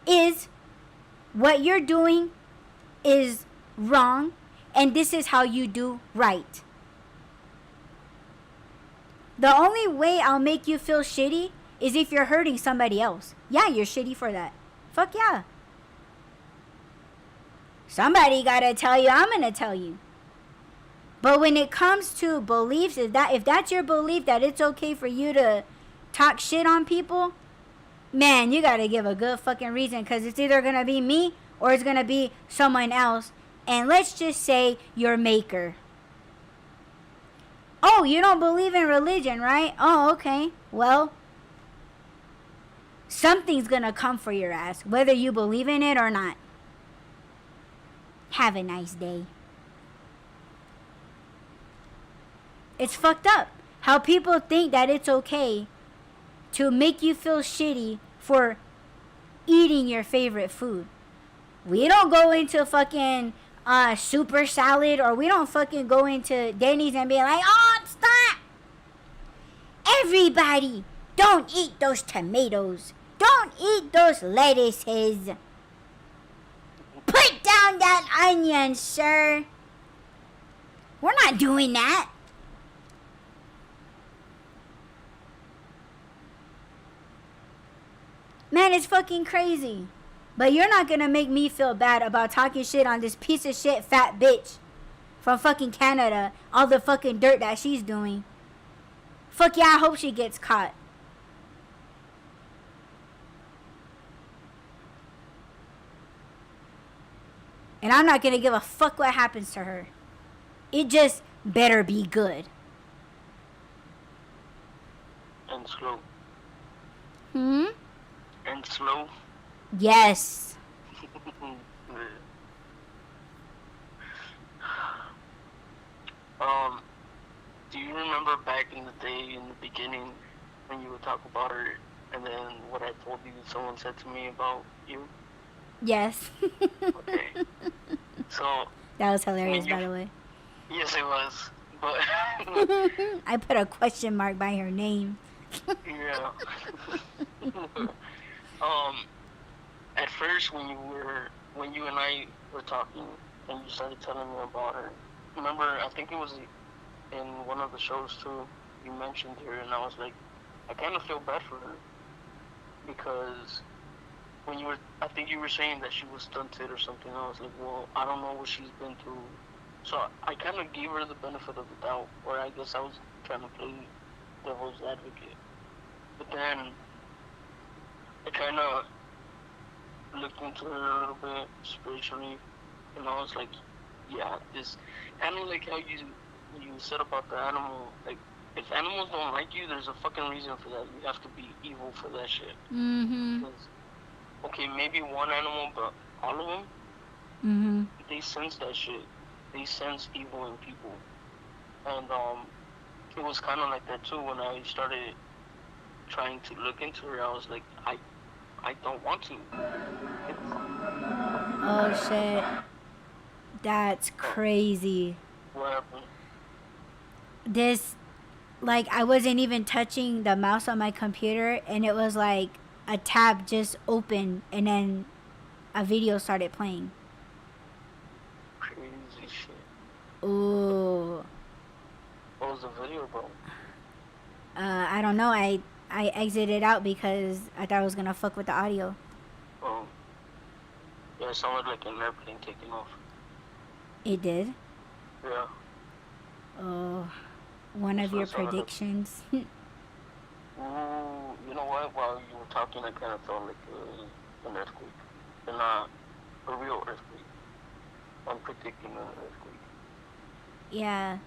is what you're doing is wrong, and this is how you do right. The only way I'll make you feel shitty is if you're hurting somebody else. Yeah, you're shitty for that. Fuck yeah. Somebody gotta tell you, I'm gonna tell you. But when it comes to beliefs, if that's your belief that it's okay for you to talk shit on people, man, you gotta give a good fucking reason, because it's either gonna be me or it's gonna be someone else. And let's just say your maker. Oh, you don't believe in religion, right? Oh, okay. Well, Something's gonna come for your ass, whether you believe in it or not. Have a nice day. It's fucked up how people think that it's okay to make you feel shitty for eating your favorite food. We don't go into fucking super salad, or we don't fucking go into Denny's and be like, oh, stop! Everybody, don't eat those tomatoes. Don't eat those lettuces. Put down that onion, sir. We're not doing that. Man, it's fucking crazy. But you're not gonna make me feel bad about talking shit on this piece of shit fat bitch from fucking Canada. All the fucking dirt that she's doing. Fuck yeah, I hope she gets caught. And I'm not gonna give a fuck what happens to her. It just better be good. And slow. Hmm? And slow. Yes. Do you remember back in the day, in the beginning, when you would talk about her, and then what I told you someone said to me about you? Yes. Okay. So that was hilarious, by the way. Yes, it was. But I put a question mark by her name. Yeah. At first, when you and I were talking, and you started telling me about her, remember? I think it was in one of the shows too. You mentioned her, and I was like, I kind of feel bad for her because I think you were saying that she was stunted or something. I was like, well, I don't know what she's been through. So I kind of gave her the benefit of the doubt, or I guess I was trying to play devil's advocate. But then I kind of looked into her a little bit spiritually, and I was like, yeah, this kind of like how you said about the animal. Like, if animals don't like you, there's a fucking reason for that. You have to be evil for that shit. Mm-hmm. Okay, maybe one animal, but all of them, mm-hmm. They sense that shit. They sense evil in people. And it was kind of like that too when I started trying to look into her. I was like, I don't want to. Oh shit. That's crazy. What happened? This, like, I wasn't even touching the mouse on my computer, and it was like a tab just opened, and then a video started playing. Crazy shit. Ooh. What was the video, bro? I don't know. I exited out because I thought I was gonna fuck with the audio. Oh. Yeah, it sounded like an airplane taking off. It did? Yeah. Oh. One of your predictions. You know what? While you were talking, I kind of felt like an earthquake. And not a real earthquake. I'm predicting an earthquake. Yeah.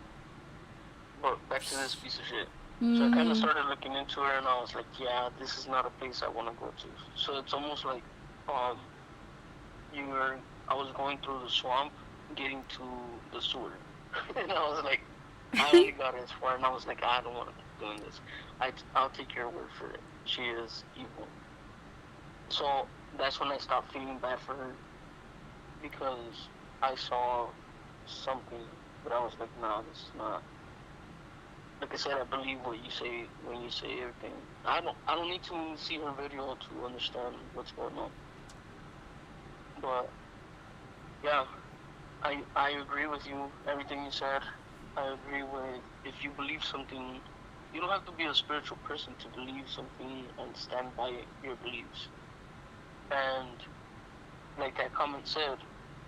But back to this piece of shit. Mm-hmm. So I kind of started looking into her, and I was like, yeah, this is not a place I want to go to. So it's almost like I was going through the swamp, getting to the sewer. And I was like, I only got as far, and I was like, I don't want to be doing this. I'll take your word for it. She is evil. So that's when I stopped feeling bad for her, because I saw something, but I was like, nah, this is not. Like I said, I believe what you say when you say everything. I don't need to see her video to understand what's going on. But yeah, I agree with you, everything you said. I agree with, if you believe something, you don't have to be a spiritual person to believe something and stand by your beliefs. And like that comment said,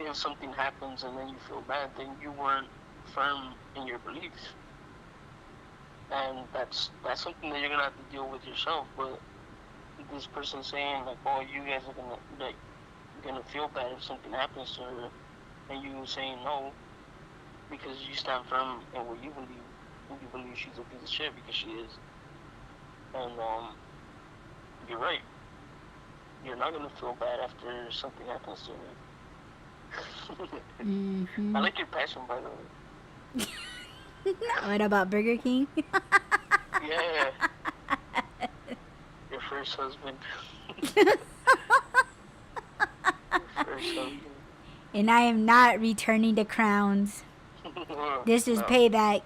if something happens and then you feel bad, then you weren't firm in your beliefs. And that's something that you're gonna have to deal with yourself. But this person saying like, oh, you guys are gonna feel bad if something happens to her, and you saying no because you stand firm in what you believe. You believe she's a piece of shit because she is. And you're right. you're not gonna feel bad after something happens to you. Mm-hmm. I like your passion, by the way. What about Burger King? Yeah. Your first husband. First husband. And I am not returning the crowns. This is payback.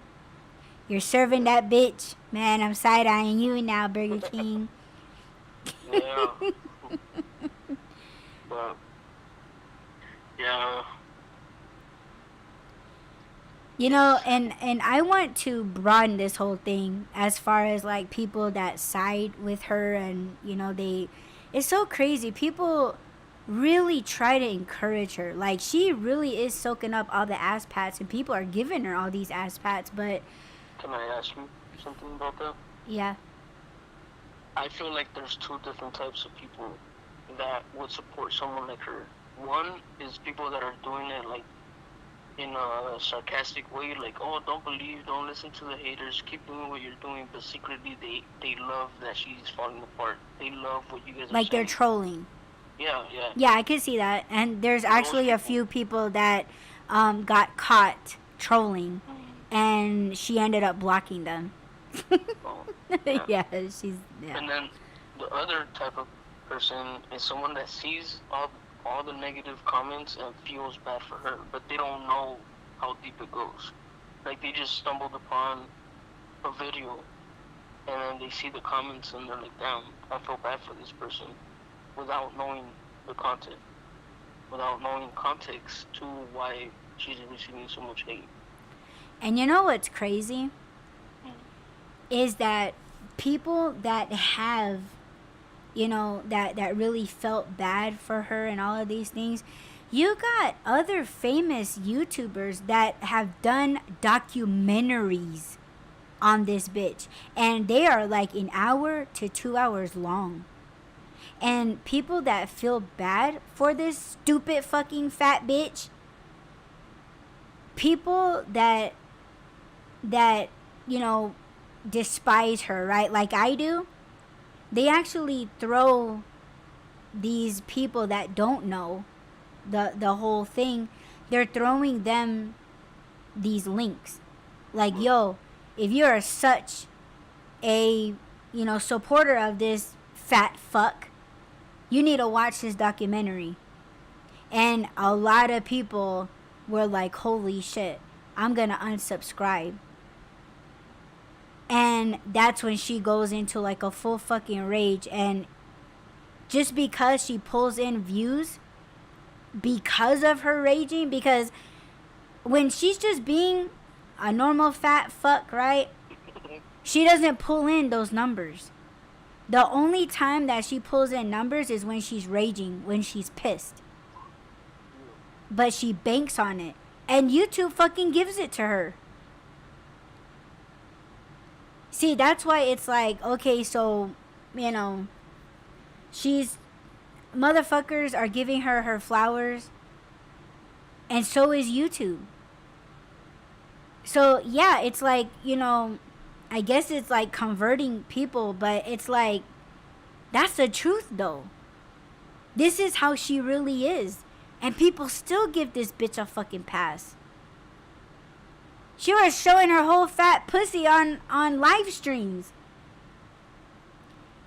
You're serving that bitch. Man, I'm side-eyeing you now, Burger King. Yeah. But, yeah. You know, and I want to broaden this whole thing as far as like people that side with her, and you know, it's so crazy. People really try to encourage her. Like, she really is soaking up all the ass pats, and people are giving her all these ass pats. But can I ask you something about that? Yeah. I feel like there's two different types of people that would support someone like her. One is people that are doing it like in a sarcastic way, like, oh, don't listen to the haters, keep doing what you're doing, but secretly they love that she's falling apart. They love what you guys are Like, saying. they're trolling. Yeah. Yeah, I could see that. And there's actually a few people that got caught trolling, and she ended up blocking them. Yeah, she's... Yeah. And then the other type of person is someone that sees all the negative comments and feels bad for her, but they don't know how deep it goes. Like, they just stumbled upon a video, and then they see the comments, and they're like, damn, I feel bad for this person, without knowing the content, without knowing context to why she's receiving so much hate. And you know what's crazy? Is that people that have, you know, that really felt bad for her and all of these things, you got other famous YouTubers that have done documentaries on this bitch, and they are like an hour to 2 hours long. And people that feel bad for this stupid fucking fat bitch, people that you know, despise her, right, like I do, they actually throw these people that don't know the whole thing, they're throwing them these links like, yo, if you're such a, you know, supporter of this fat fuck, you need to watch this documentary. And a lot of people were like, holy shit, I'm gonna unsubscribe. And that's when she goes into like a full fucking rage. And just because she pulls in views because of her raging, because when she's just being a normal fat fuck, right, she doesn't pull in those numbers. The only time that she pulls in numbers is when she's raging, when she's pissed. But she banks on it, and YouTube fucking gives it to her. See, that's why it's like, okay, so, you know, motherfuckers are giving her her flowers, and so is YouTube. So, yeah, it's like, you know, I guess it's like converting people, but it's like, that's the truth, though. This is how she really is. And people still give this bitch a fucking pass. She was showing her whole fat pussy on live streams.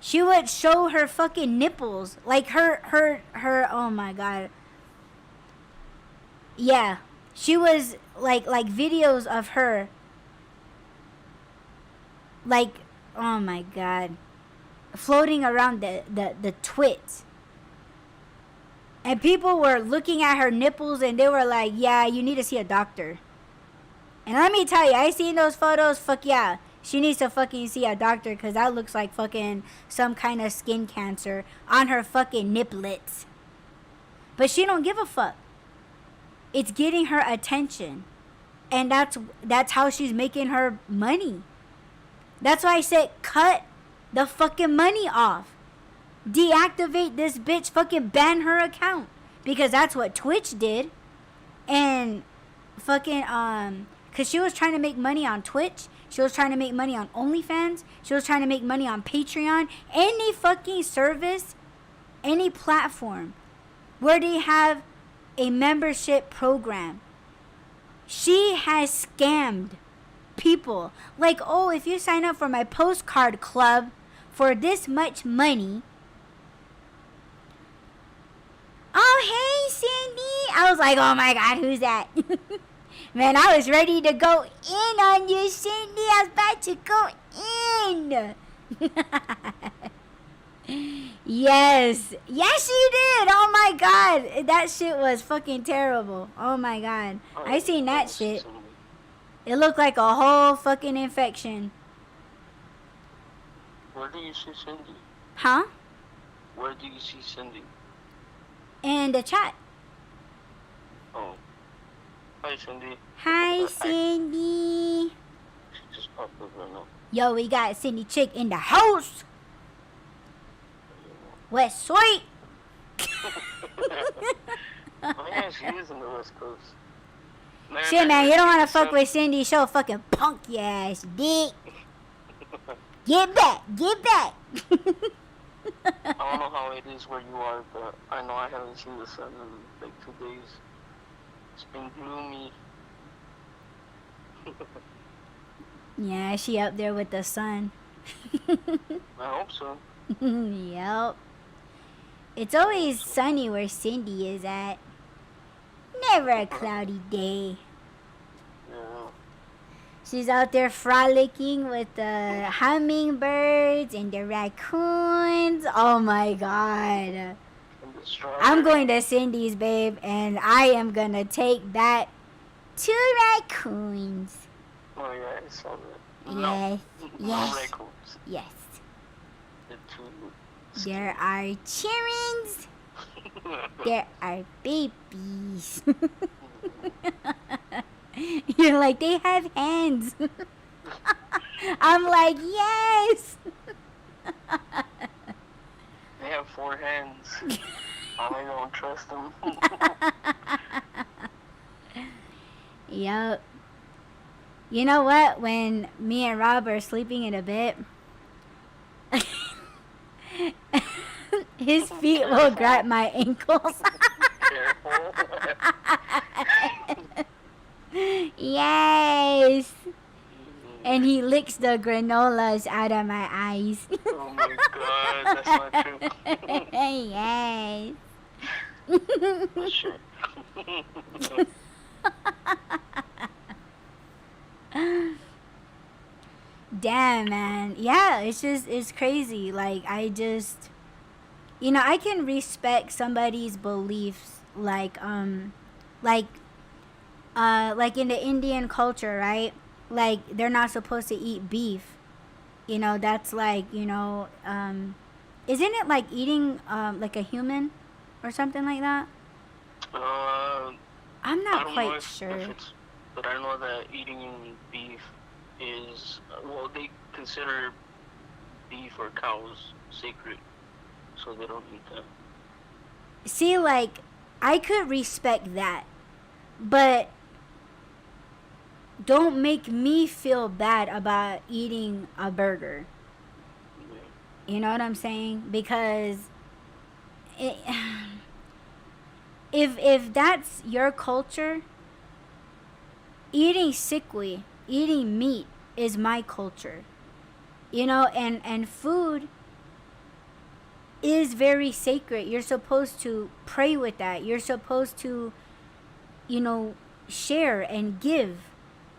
She would show her fucking nipples. Like her, oh my god. Yeah. She was like videos of her. Like, oh my god. Floating around the twit. And people were looking at her nipples and they were like, yeah, you need to see a doctor. And let me tell you, I seen those photos, fuck yeah. She needs to fucking see a doctor, because that looks like fucking some kind of skin cancer on her fucking niplets. But she don't give a fuck. It's getting her attention. And that's how she's making her money. That's why I said cut the fucking money off. Deactivate this bitch, fucking ban her account. Because that's what Twitch did. And fucking, because she was trying to make money on Twitch. She was trying to make money on OnlyFans. She was trying to make money on Patreon. Any fucking service any platform where they have a membership program. She has scammed people. Like, oh, if you sign up for my postcard club for this much money. Oh, hey, Cindy. I was like, oh my God, who's that? Man, I was ready to go in on you, Cindy. I was about to go in. Yes. Yes, she did. Oh my God. That shit was fucking terrible. Oh my God. I seen that shit. It looked like a whole fucking infection. Where do you see Cindy? Huh? Where do you see Cindy? In the chat. Oh. Hi, Cindy. Hi, Cindy. She just popped up right now. Yo, we got Cindy Chick in the house. West Sweet. Oh, yeah, she is in the West Coast. Shit, man, you don't want to fuck with Cindy. She'll fucking punk your ass, dick. Get back. Get back. I don't know how it is where you are, but I know I haven't seen the sun in like 2 days. It's been gloomy. Yeah, she up there with the sun. I hope so. Yep. It's always sunny where Cindy is at. Never a cloudy day. Yeah. She's out there frolicking with the hummingbirds and the raccoons. Oh my God. I'm going to Cindy's, babe, and I am going to take that 2 raccoons. Oh, yeah, I saw that. Yes. No Yes. raccoons. Yes. The 2. There are childrens. There are babies. You're like, they have hands. I'm like, yes. They have 4 hands. I don't trust them. Yup. You know what? When me and Rob are sleeping in a bed, his feet will grab my ankles. Careful. Yes. And he licks the granolas out of my eyes. Oh my God, that's not true. Yes. For sure. Damn, man. Yeah, it's crazy. Like, I just, I can respect somebody's beliefs, like in the Indian culture, right? Like, they're not supposed to eat beef. That's like, isn't it like eating like a human or something like that? I'm not quite sure. But I know that eating beef is, they consider beef or cows sacred, so they don't eat them. See, like, I could respect that, but don't make me feel bad about eating a burger. Yeah. You know what I'm saying? Because if that's your culture, eating sickly, eating meat is my culture. And food is very sacred. You're supposed to pray with that. You're supposed to, share and give.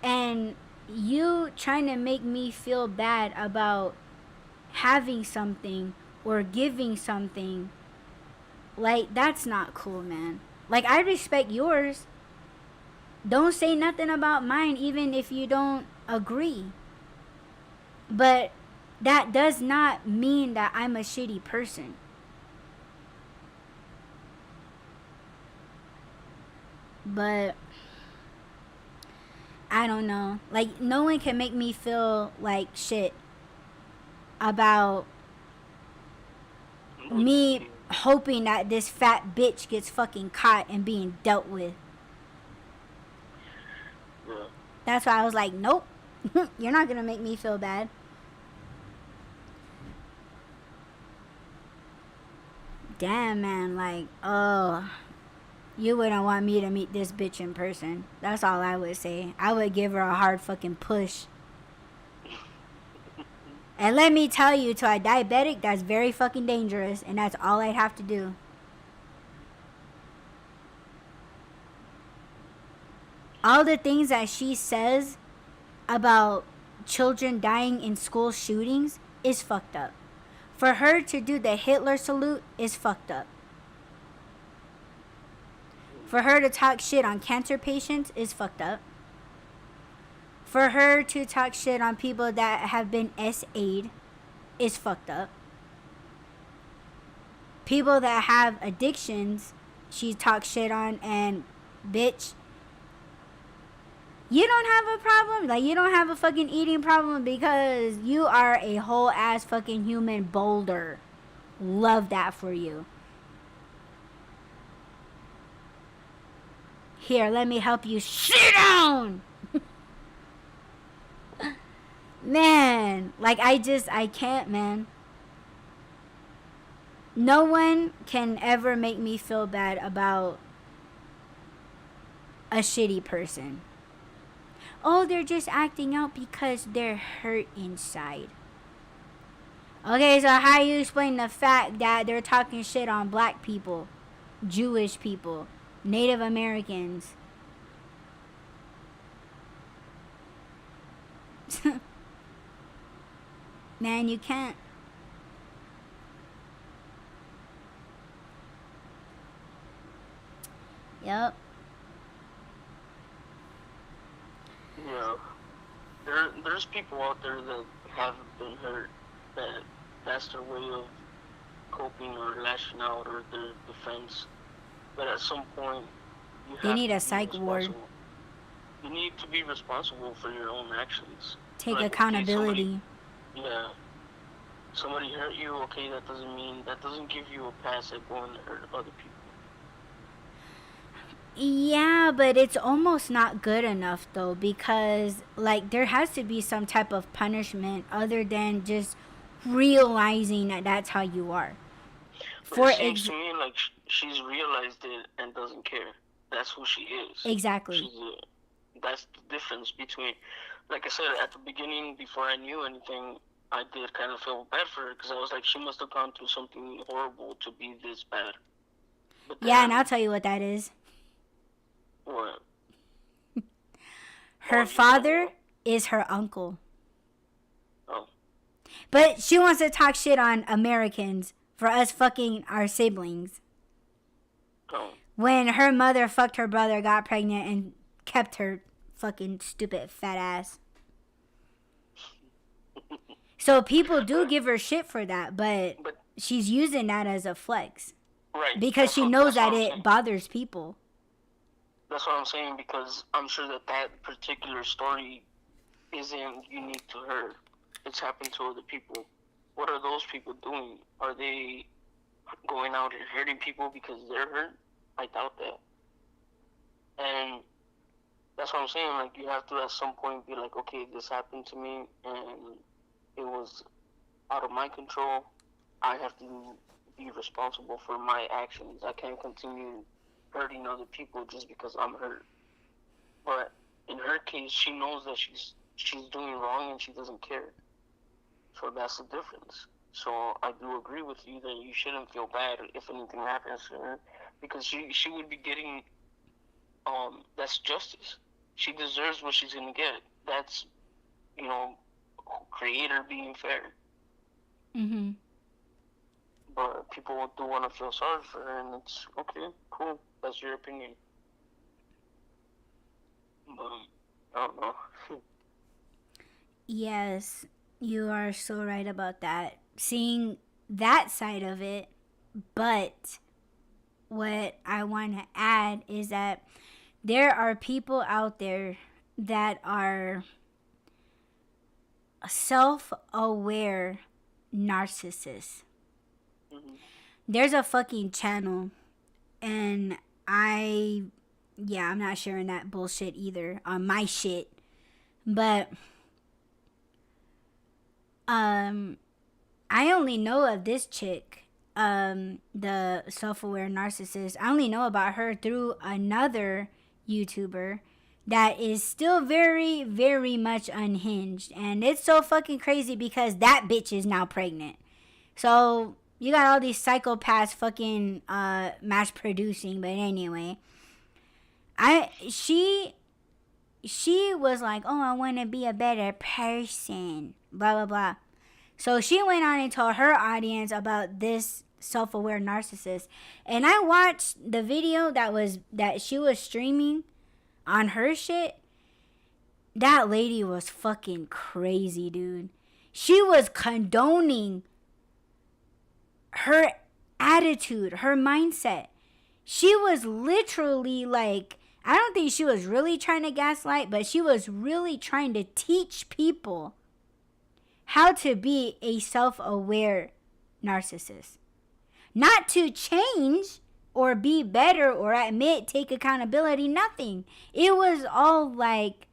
And you trying to make me feel bad about having something or giving something, like, that's not cool, man. Like, I respect yours. Don't say nothing about mine, even if you don't agree. But that does not mean that I'm a shitty person. But I don't know. Like, no one can make me feel like shit about me hoping that this fat bitch gets fucking caught and being dealt with. Yeah. That's why I was like, nope. You're not gonna make me feel bad. damn, man, like, oh, you wouldn't want me to meet this bitch in person. That's all I would say. I would give her a hard fucking push. And let me tell you, to a diabetic, that's very fucking dangerous. And that's all I'd have to do. All the things that she says about children dying in school shootings is fucked up. For her to do the Hitler salute is fucked up. For her to talk shit on cancer patients is fucked up. For her to talk shit on people that have been SA'd is fucked up. People that have addictions, she talks shit on, and bitch, you don't have a problem. Like, you don't have a fucking eating problem because you are a whole ass fucking human boulder. Love that for you. Here, let me help you sit down. Man, like, I can't, man. No one can ever make me feel bad about a shitty person. Oh, they're just acting out because they're hurt inside. Okay, so how you explain the fact that they're talking shit on black people, Jewish people, Native Americans? Man, you can't. Yep. Yeah. There's people out there that have been hurt, that that's their way of coping or lashing out or their defense. But at some point, you need a psych ward. You need to be responsible for your own actions. Take like, accountability. Somebody hurt you, okay, that doesn't give you a pass at going to hurt other people. Yeah, but it's almost not good enough though, because like there has to be some type of punishment other than just realizing that that's how you are. But it seems to me like she's realized it and doesn't care. That's who she is. Exactly. That's the difference between, like I said at the beginning, before I knew anything, I did kind of feel bad for her because I was like, she must have gone through something horrible to be this bad. But then, yeah, and I'll tell you what that is. What? Her father is her uncle. Oh. But she wants to talk shit on Americans for us fucking our siblings. Oh. When her mother fucked her brother, got pregnant, and kept her fucking stupid fat ass. So people do give her shit for that, but she's using that as a flex. Right. Because she knows that it bothers people. That's what I'm saying, because I'm sure that particular story isn't unique to her. It's happened to other people. What are those people doing? Are they going out and hurting people because they're hurt? I doubt that. And that's what I'm saying. Like, you have to at some point be like, okay, this happened to me and it was out of my control. I have to be responsible for my actions. I can't continue hurting other people just because I'm hurt. But in her case, she knows that she's doing wrong and she doesn't care. So that's the difference. So I do agree with you that you shouldn't feel bad if anything happens to her, because she would be getting that's justice. She deserves what she's gonna get. That's, creator being fair. Mhm. But people do want to feel sorry for her, and it's okay, cool. That's your opinion. But I don't know. Yes, you are so right about that. Seeing that side of it, but what I want to add is that there are people out there that are self-aware narcissists. Mm-hmm. There's a fucking channel, and I'm not sharing that bullshit either on my shit, but I only know of this chick, the self-aware narcissist. I only know about her through another YouTuber that is still very, very much unhinged. And it's so fucking crazy because that bitch is now pregnant. So you got all these psychopaths fucking mass producing. But anyway, she was like, oh, I want to be a better person, blah blah blah. So she went on and told her audience about this self-aware narcissist. And I watched the video that she was streaming on her shit. That lady was fucking crazy, dude. She was condoning her attitude, her mindset. She was literally like, I don't think she was really trying to gaslight, but she was really trying to teach people how to be a self-aware narcissist. Not to change or be better or admit, take accountability, nothing. It was all like,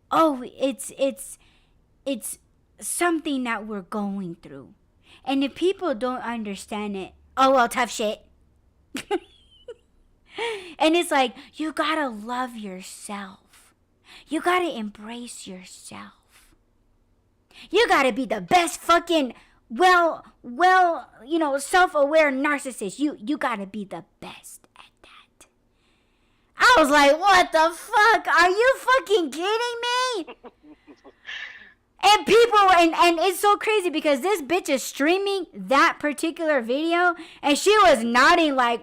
oh, it's something that we're going through. And if people don't understand it, oh well, tough shit. And it's like, you gotta love yourself. You gotta embrace yourself. You gotta be the best fucking self-aware narcissist. You gotta be the best at that. I was like, what the fuck? Are you fucking kidding me? And people, and it's so crazy because this bitch is streaming that particular video and she was nodding like,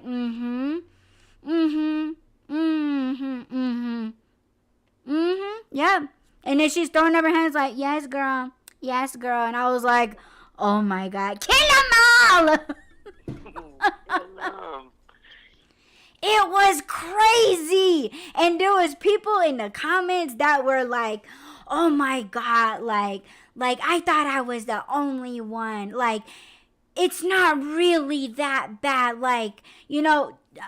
yeah. And then she's throwing up her hands like, yes, girl. Yes, girl. And I was like, oh my God, kill them all. It was crazy. And there was people in the comments that were like, oh my God, like I thought I was the only one. Like, it's not really that bad. Like,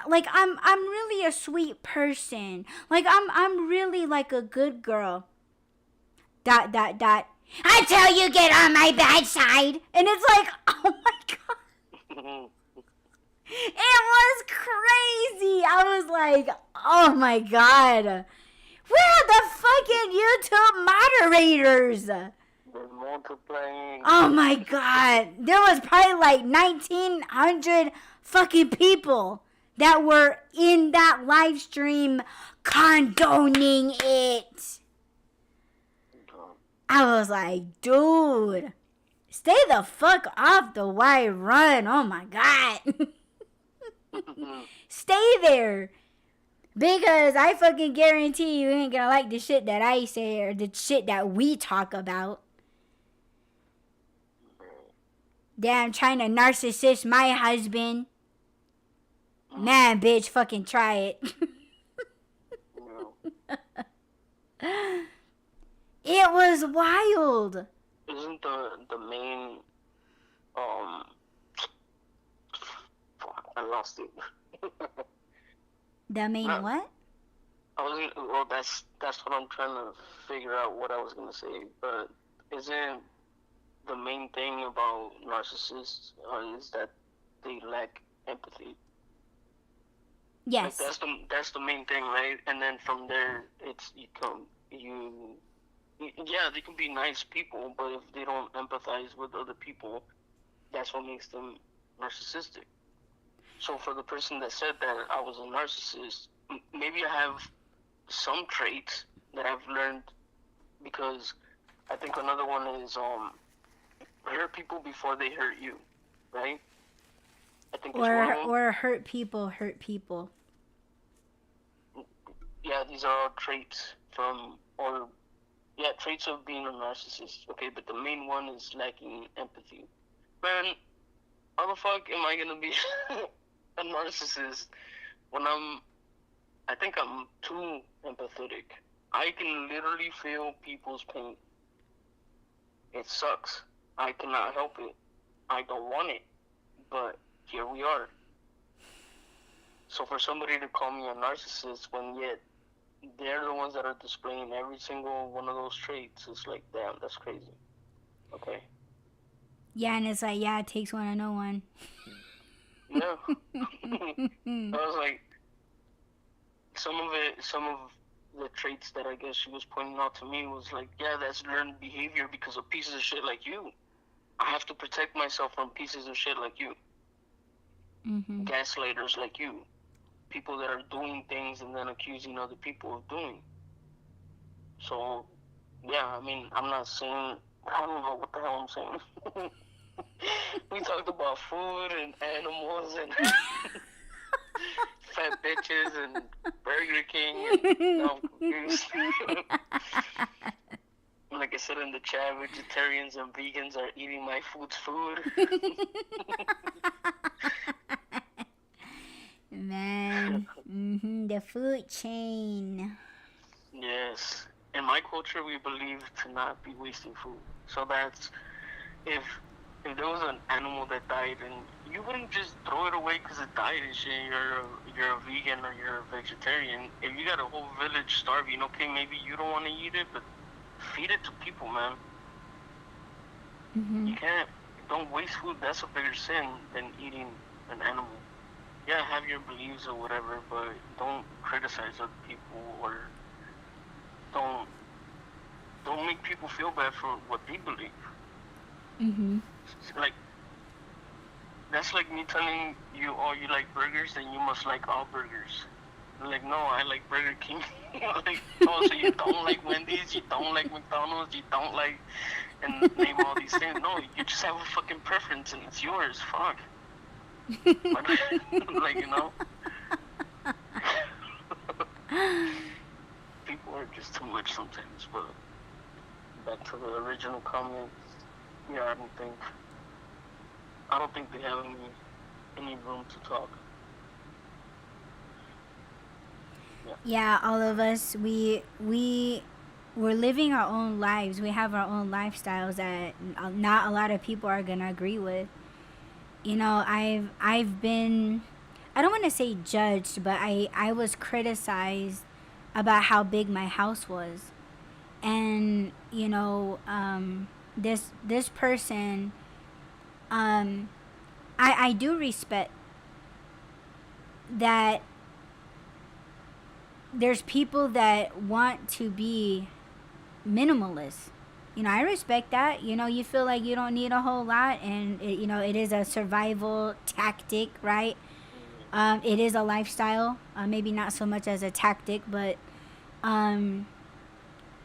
like I'm really a sweet person. Like I'm really like a good girl. ... Until you get on my bad side. And it's like, oh my God. It was crazy. I was like, oh my God. Where are the fucking YouTube moderators? They're multiplying. Oh my God. There was probably like 1,900 fucking people that were in that live stream condoning it. I was like, dude, stay the fuck off the wide run. Oh my God. Stay there. Because I fucking guarantee you ain't gonna like the shit that I say or the shit that we talk about. Damn, trying to narcissist my husband. Man, bitch, fucking try it. It was wild. Isn't the main fuck, I lost it. The main what? That's what I'm trying to figure out what I was gonna say. But isn't the main thing about narcissists is that they lack empathy? Yes. Like that's the main thing, right? And then from there, yeah, they can be nice people, but if they don't empathize with other people, that's what makes them narcissistic. So for the person that said that I was a narcissist, maybe I have some traits that I've learned, because I think another one is hurt people before they hurt you, right? I think or hurt people. Yeah, these are all traits traits of being a narcissist. Okay, but the main one is lacking empathy. Man, how the fuck am I gonna be a narcissist when I think I'm too empathetic. I can literally feel people's pain. It sucks. I cannot help it. I don't want it. But here we are. So for somebody to call me a narcissist when yet they're the ones that are displaying every single one of those traits, it's like, damn, that's crazy. Okay? Yeah, and it's like, yeah, it takes one to know one. Yeah. I was like, some of the traits that I guess she was pointing out to me was like, yeah, that's learned behavior because of pieces of shit like you. I have to protect myself from pieces of shit like you. Gaslighters like you. People that are doing things and then accusing other people of doing. So, yeah, I mean, I'm not saying, I don't know what the hell I'm saying. We talked about food and animals and fat bitches and Burger King and now I'm confused. Like I said in the chat, vegetarians and vegans are eating my food's food. Man, the food chain. Yes. In my culture, we believe to not be wasting food. So that's if there was an animal that died and you wouldn't just throw it away because it died and shit. You're a vegan or you're a vegetarian. If you got a whole village starving, okay, maybe you don't want to eat it, but feed it to people, man. You can't. Don't waste food. That's a bigger sin than eating an animal. Yeah, have your beliefs or whatever, but don't criticize other people or don't make people feel bad for what they believe. Like, that's like me telling you, oh, you like burgers, then you must like all burgers. Like, no, I like Burger King. Like, oh, so you don't like Wendy's, you don't like McDonald's, you don't like, and name all these things. No, you just have a fucking preference and it's yours. Fuck. But, like, you know, people are just too much sometimes. But back to the original comments, yeah, I don't think they have any room to talk. Yeah, all of us, we're living our own lives. We have our own lifestyles that not a lot of people are gonna agree with. You know, I've been, I don't want to say judged, but I was criticized about how big my house was. And you know, this person, I do respect that there's people that want to be minimalist. You know, I respect that. You know, you feel like you don't need a whole lot, and you know, it is a survival tactic, right? It is a lifestyle, maybe not so much as a tactic, but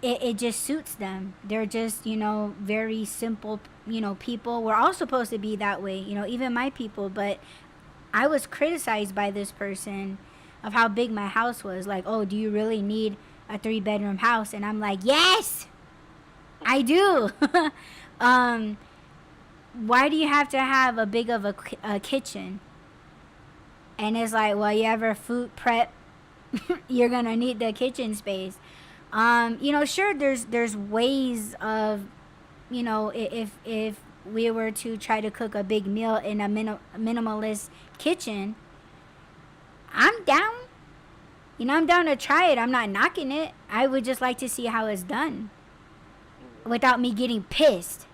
it just suits them. They're just, you know, very simple, you know, people. We're all supposed to be that way, you know, even my people. But I was criticized by this person of how big my house was. Like, oh, do you really need a 3-bedroom house? And I'm like, yes, I do. Why do you have to have a big of a kitchen? And it's like, well, you ever food prep, you're gonna need the kitchen space. You know, sure, there's ways of, you know, if we were to try to cook a big meal in a minimalist kitchen, I'm down. You know, I'm down to try it. I'm not knocking it. I would just like to see how it's done without me getting pissed.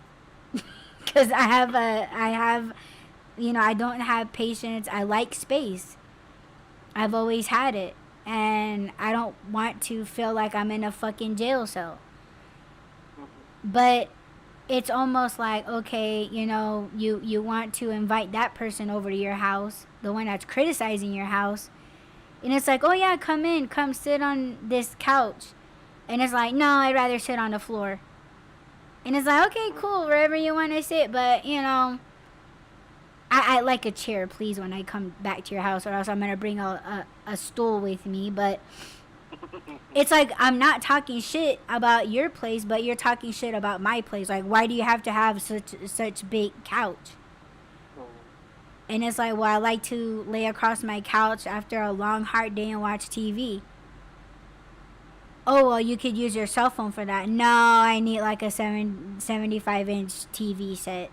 Because I have, you know, I don't have patience. I like space. I've always had it. And I don't want to feel like I'm in a fucking jail cell. But it's almost like, okay, you know, you want to invite that person over to your house, the one that's criticizing your house. And it's like, oh yeah, come sit on this couch. And it's like, no, I'd rather sit on the floor. And it's like, okay, cool, wherever you want to sit. But, you know, I like a chair, please, when I come back to your house, or else I'm going to bring a stool with me. But it's like, I'm not talking shit about your place, but you're talking shit about my place. Like, why do you have to have such big couch? And it's like, well, I like to lay across my couch after a long, hard day and watch TV. Oh, well, you could use your cell phone for that. No, I need like a 75-inch TV set.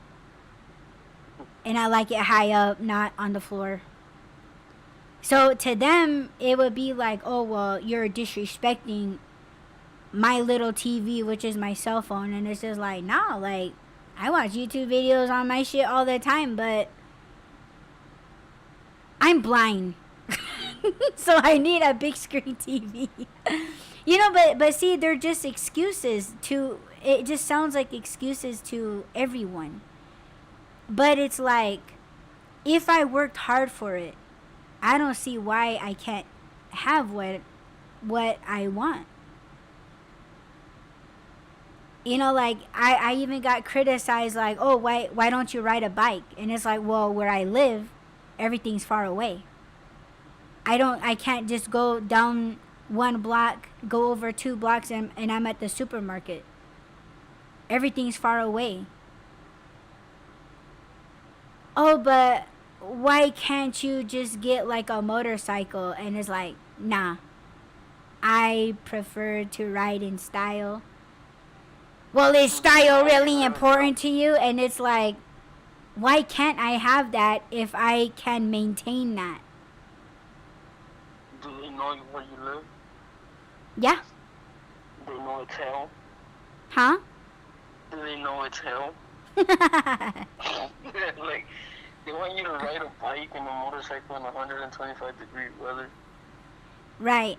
And I like it high up, not on the floor. So to them, it would be like, oh, well, you're disrespecting my little TV, which is my cell phone. And it's just like, no, like, I watch YouTube videos on my shit all the time, but I'm blind. So I need a big screen TV. You know, but see, they're just excuses to, it just sounds like excuses to everyone. But it's like, if I worked hard for it, I don't see why I can't have what I want. You know, like, I even got criticized, like, oh, why don't you ride a bike? And it's like, well, where I live, everything's far away. I can't just go down one block, go over 2 blocks, and I'm at the supermarket. Everything's far away. Oh, but why can't you just get like a motorcycle? And it's like, nah, I prefer to ride in style. Well, is style really important to you? And it's like, why can't I have that if I can maintain that? Do they know where you live? Yeah. Do they know it's hell? Huh? Do they know it's hell? Like, they want you to ride a bike and a motorcycle in 125-degree weather. Right.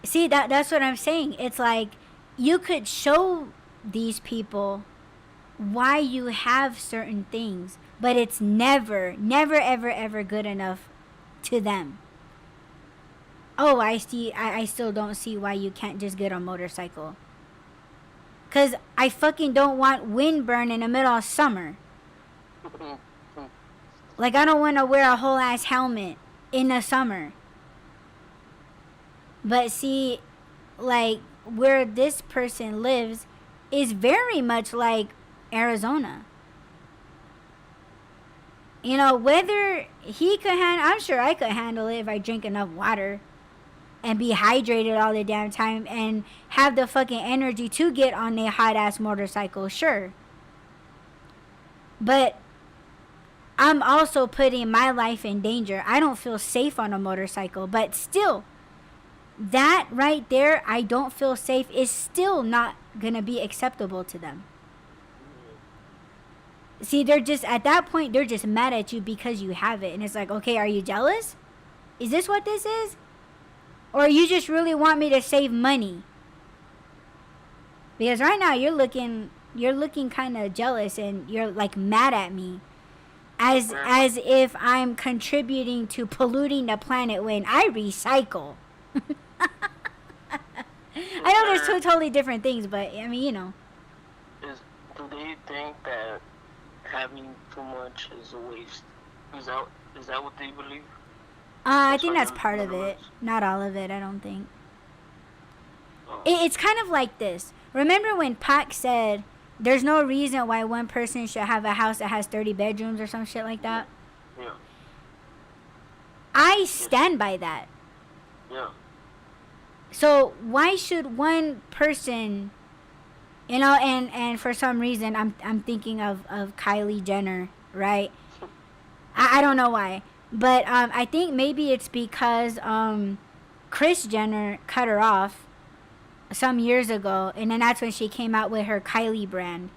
See, that's what I'm saying. It's like, you could show these people why you have certain things, but it's never, ever, ever good enough to them. Oh, I still don't see why you can't just get a motorcycle. Because I fucking don't want windburn in the middle of summer. Like, I don't want to wear a whole ass helmet in the summer. But see, like, where this person lives is very much like Arizona. You know, whether he could handle, I'm sure I could handle it if I drink enough water and be hydrated all the damn time and have the fucking energy to get on a hot ass motorcycle, sure. But I'm also putting my life in danger. I don't feel safe on a motorcycle, but still, that right there, I don't feel safe, is still not gonna be acceptable to them. See, they're just, at that point, they're just mad at you because you have it. And it's like, okay, are you jealous? Is this what this is? Or you just really want me to save money? Because right now you're looking kind of jealous, and you're like mad at me. As if I'm contributing to polluting the planet when I recycle. I know there's 2 totally different things, but I mean, you know. Do they think that having too much is a waste? Is that what they believe? I think that's part of it. Not all of it, I don't think. Oh. It's kind of like this. Remember when Pac said there's no reason why one person should have a house that has 30 bedrooms or some shit like that? Yeah. I stand by that. Yeah. So why should one person, you know, and for some reason I'm thinking of Kylie Jenner, right? I don't know why. But I think maybe it's because Kris Jenner cut her off some years ago, and then that's when she came out with her Kylie brand,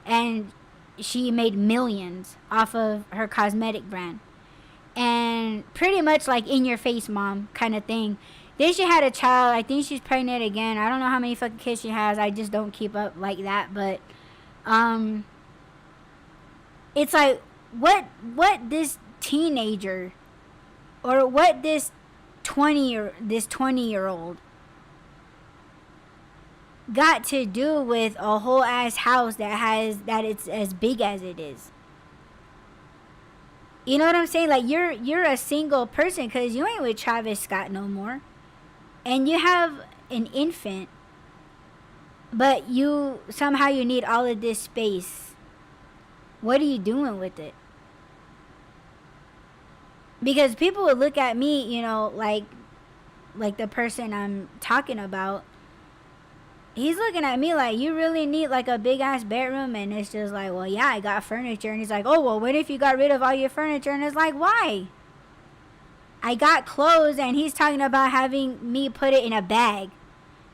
and she made millions off of her cosmetic brand, and pretty much like in your face mom kind of thing. Then she had a child. I think she's pregnant again. I don't know how many fucking kids she has. I just don't keep up like that. But it's like what this teenager, or what this 20-year-old got to do with a whole ass house that it's as big as it is. You know what I'm saying? Like, you're a single person because you ain't with Travis Scott no more, and you have an infant, but you somehow you need all of this space. What are you doing with it? Because people would look at me, you know, like the person I'm talking about. He's looking at me like, you really need like a big ass bedroom? And it's just like, well, yeah, I got furniture. And he's like, oh, well, what if you got rid of all your furniture? And it's like, why? I got clothes, and he's talking about having me put it in a bag.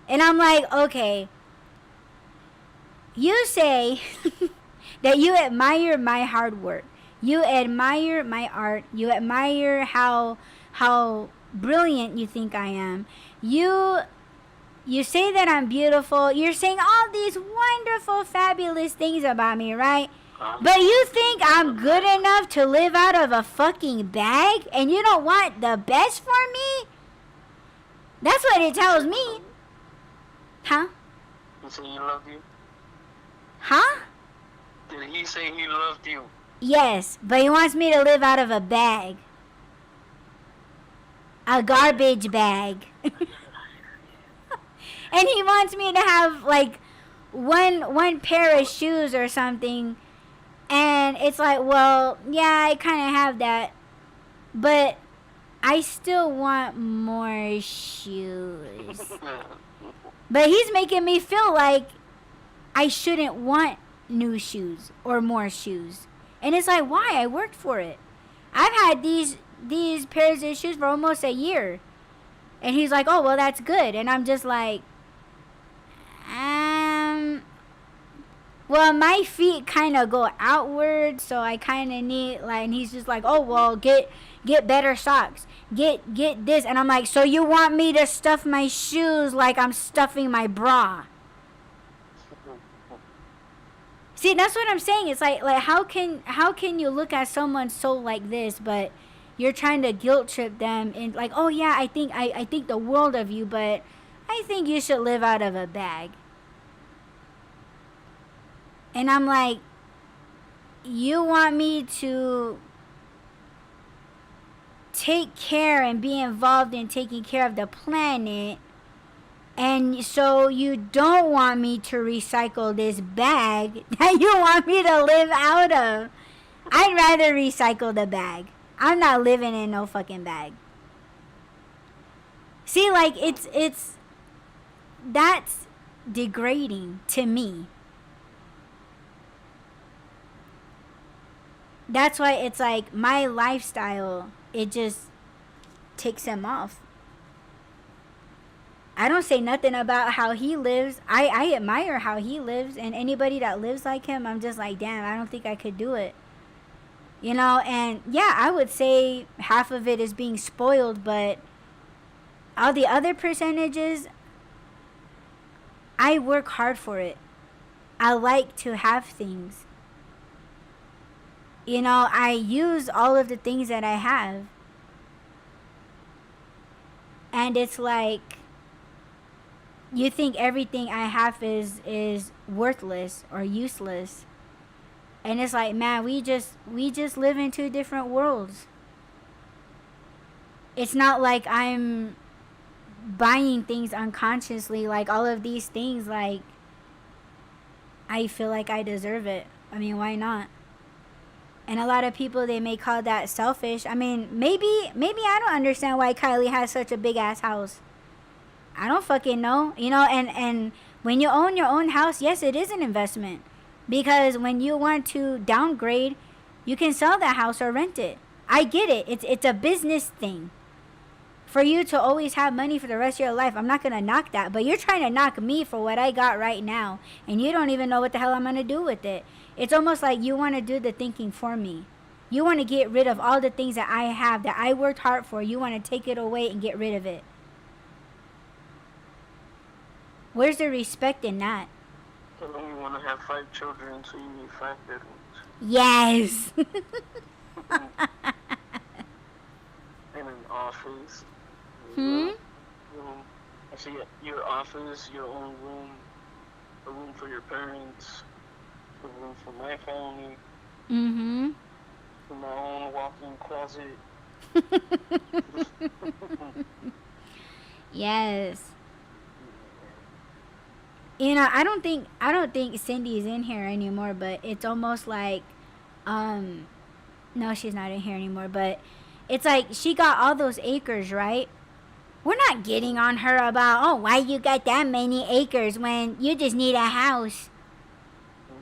And I'm like, okay, You say that you admire my hard work. You admire my art. You admire how brilliant you think I am. You say that I'm beautiful. You're saying all these wonderful, fabulous things about me, right? But you think I'm good enough to live out of a fucking bag? And you don't want the best for me? That's what it tells me. Huh? He said he loved you? Huh? Did he say he loved you? Yes, but he wants me to live out of a bag. A garbage bag. And he wants me to have like one pair of shoes or something. And it's like, well, yeah, I kind of have that. But I still want more shoes. But he's making me feel like I shouldn't want new shoes or more shoes. And it's like, why? I worked for it. I've had these pairs of shoes for almost a year. And he's like, oh, well, that's good. And I'm just like, well, my feet kind of go outward, so I kind of need, like, and he's just like, oh, well, get better socks. Get this. And I'm like, so you want me to stuff my shoes like I'm stuffing my bra? See, that's what I'm saying. It's like how can you look at someone so like this, but you're trying to guilt trip them and like, oh yeah, I think the world of you, but I think you should live out of a bag. And I'm like, you want me to take care and be involved in taking care of the planet, and so you don't want me to recycle this bag that you want me to live out of. I'd rather recycle the bag. I'm not living in no fucking bag. See, like, it's that's degrading to me. That's why it's like my lifestyle, it just ticks him off. I don't say nothing about how he lives. I admire how he lives, and anybody that lives like him, I'm just like, damn, I don't think I could do it. You know, and yeah, I would say half of it is being spoiled, but all the other percentages, I work hard for it. I like to have things. You know, I use all of the things that I have. And it's like, you think everything I have is worthless or useless. And it's like, man, we just live in two different worlds. It's not like I'm buying things unconsciously, like all of these things, like I feel like I deserve it. I mean, why not? And a lot of people, they may call that selfish. I mean, maybe I don't understand why Kylie has such a big ass house. I don't fucking know. You know, and when you own your own house, yes, it is an investment. Because when you want to downgrade, you can sell that house or rent it. I get it. It's a business thing. For you to always have money for the rest of your life, I'm not going to knock that. But you're trying to knock me for what I got right now. And you don't even know what the hell I'm going to do with it. It's almost like you want to do the thinking for me. You want to get rid of all the things that I have, that I worked hard for. You want to take it away and get rid of it. Where's the respect in that? You want to have 5 children, so you need 5 bedrooms. Yes. And an office. Hmm? I see your office, your own room, a room for your parents, a room for my family. Mm-hmm. For my own walk-in closet. Yes. You know, I don't think Cindy's in here anymore, but it's almost like, no, she's not in here anymore, but it's like she got all those acres, right? We're not getting on her about, oh, why you got that many acres when you just need a house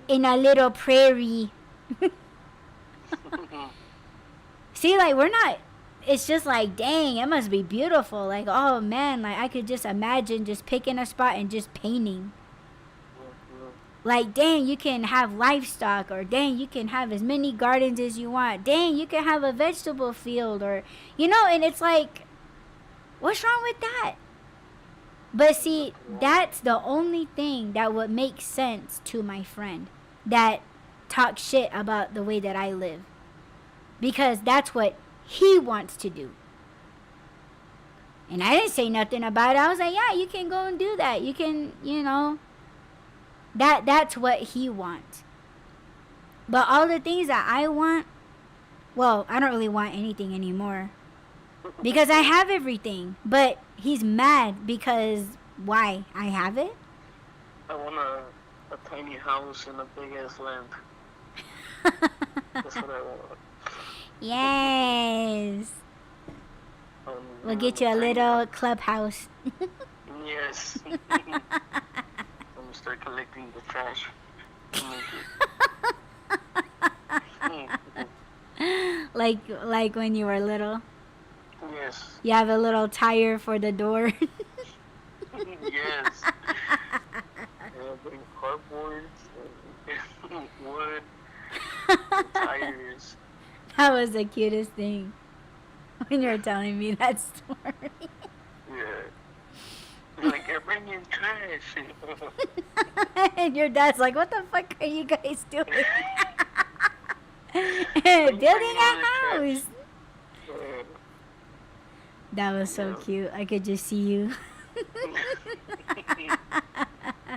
in a little prairie. See, like, we're not, it's just like, dang, it must be beautiful. Like, oh man, like I could just imagine just picking a spot and just painting. Like, dang, you can have livestock, or dang, you can have as many gardens as you want. Dang, you can have a vegetable field, or, and it's like, what's wrong with that? But see, that's the only thing that would make sense to my friend that talks shit about the way that I live. Because that's what he wants to do. And I didn't say nothing about it. I was like, yeah, you can go and do that. You can, that's what he wants. But all the things that I want, well, I don't really want anything anymore. Because I have everything. But he's mad because why? I have it? I want a tiny house and a big ass land. That's what I want. Yes. We'll get you a little clubhouse. Yes. I'm gonna start collecting the trash. like when you were little. Yes. You have a little tire for the door. Yes. Bring cardboard, wood, and tires. That was the cutest thing when you were telling me that story. Yeah. Like, you're bringing trash. And your dad's like, what the fuck are you guys doing? Building a house. That was so cute. I could just see you.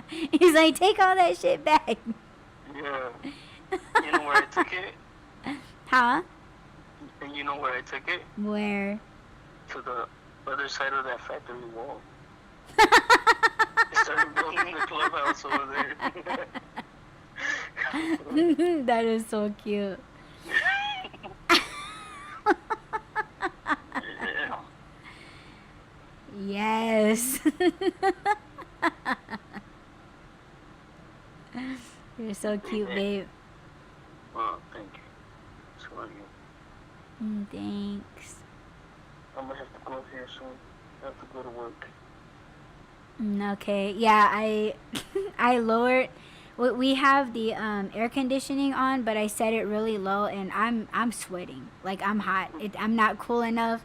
He's like, take all that shit back. Yeah. You know where I took it? Huh? And you know where I took it? Where? To the other side of that factory wall. I started building the clubhouse over there. That is so cute. Yes. You're so cute, babe. Oh, thank you. So are you. Thanks. I'm gonna have to go here soon. I have to go to work. Okay. Yeah, I lowered. We have the air conditioning on, but I set it really low, and I'm sweating. Like, I'm hot. I'm not cool enough.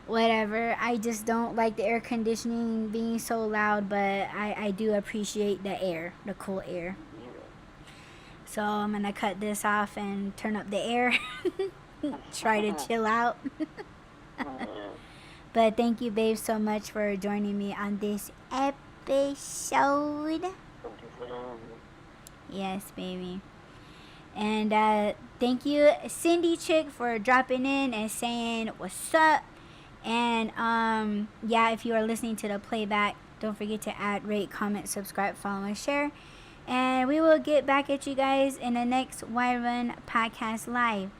Whatever. I just don't like the air conditioning being so loud, but I do appreciate the air, the cool air. Yeah. So I'm gonna cut this off and turn up the air. Try to chill out. But thank you, babe, so much for joining me on this episode. Yes, baby. And thank you, Cindy Chick, for dropping in and saying what's up. And yeah, if you are listening to the playback, don't forget to add, rate, comment, subscribe, follow, and share. And we will get back at you guys in the next Y Run Podcast Live.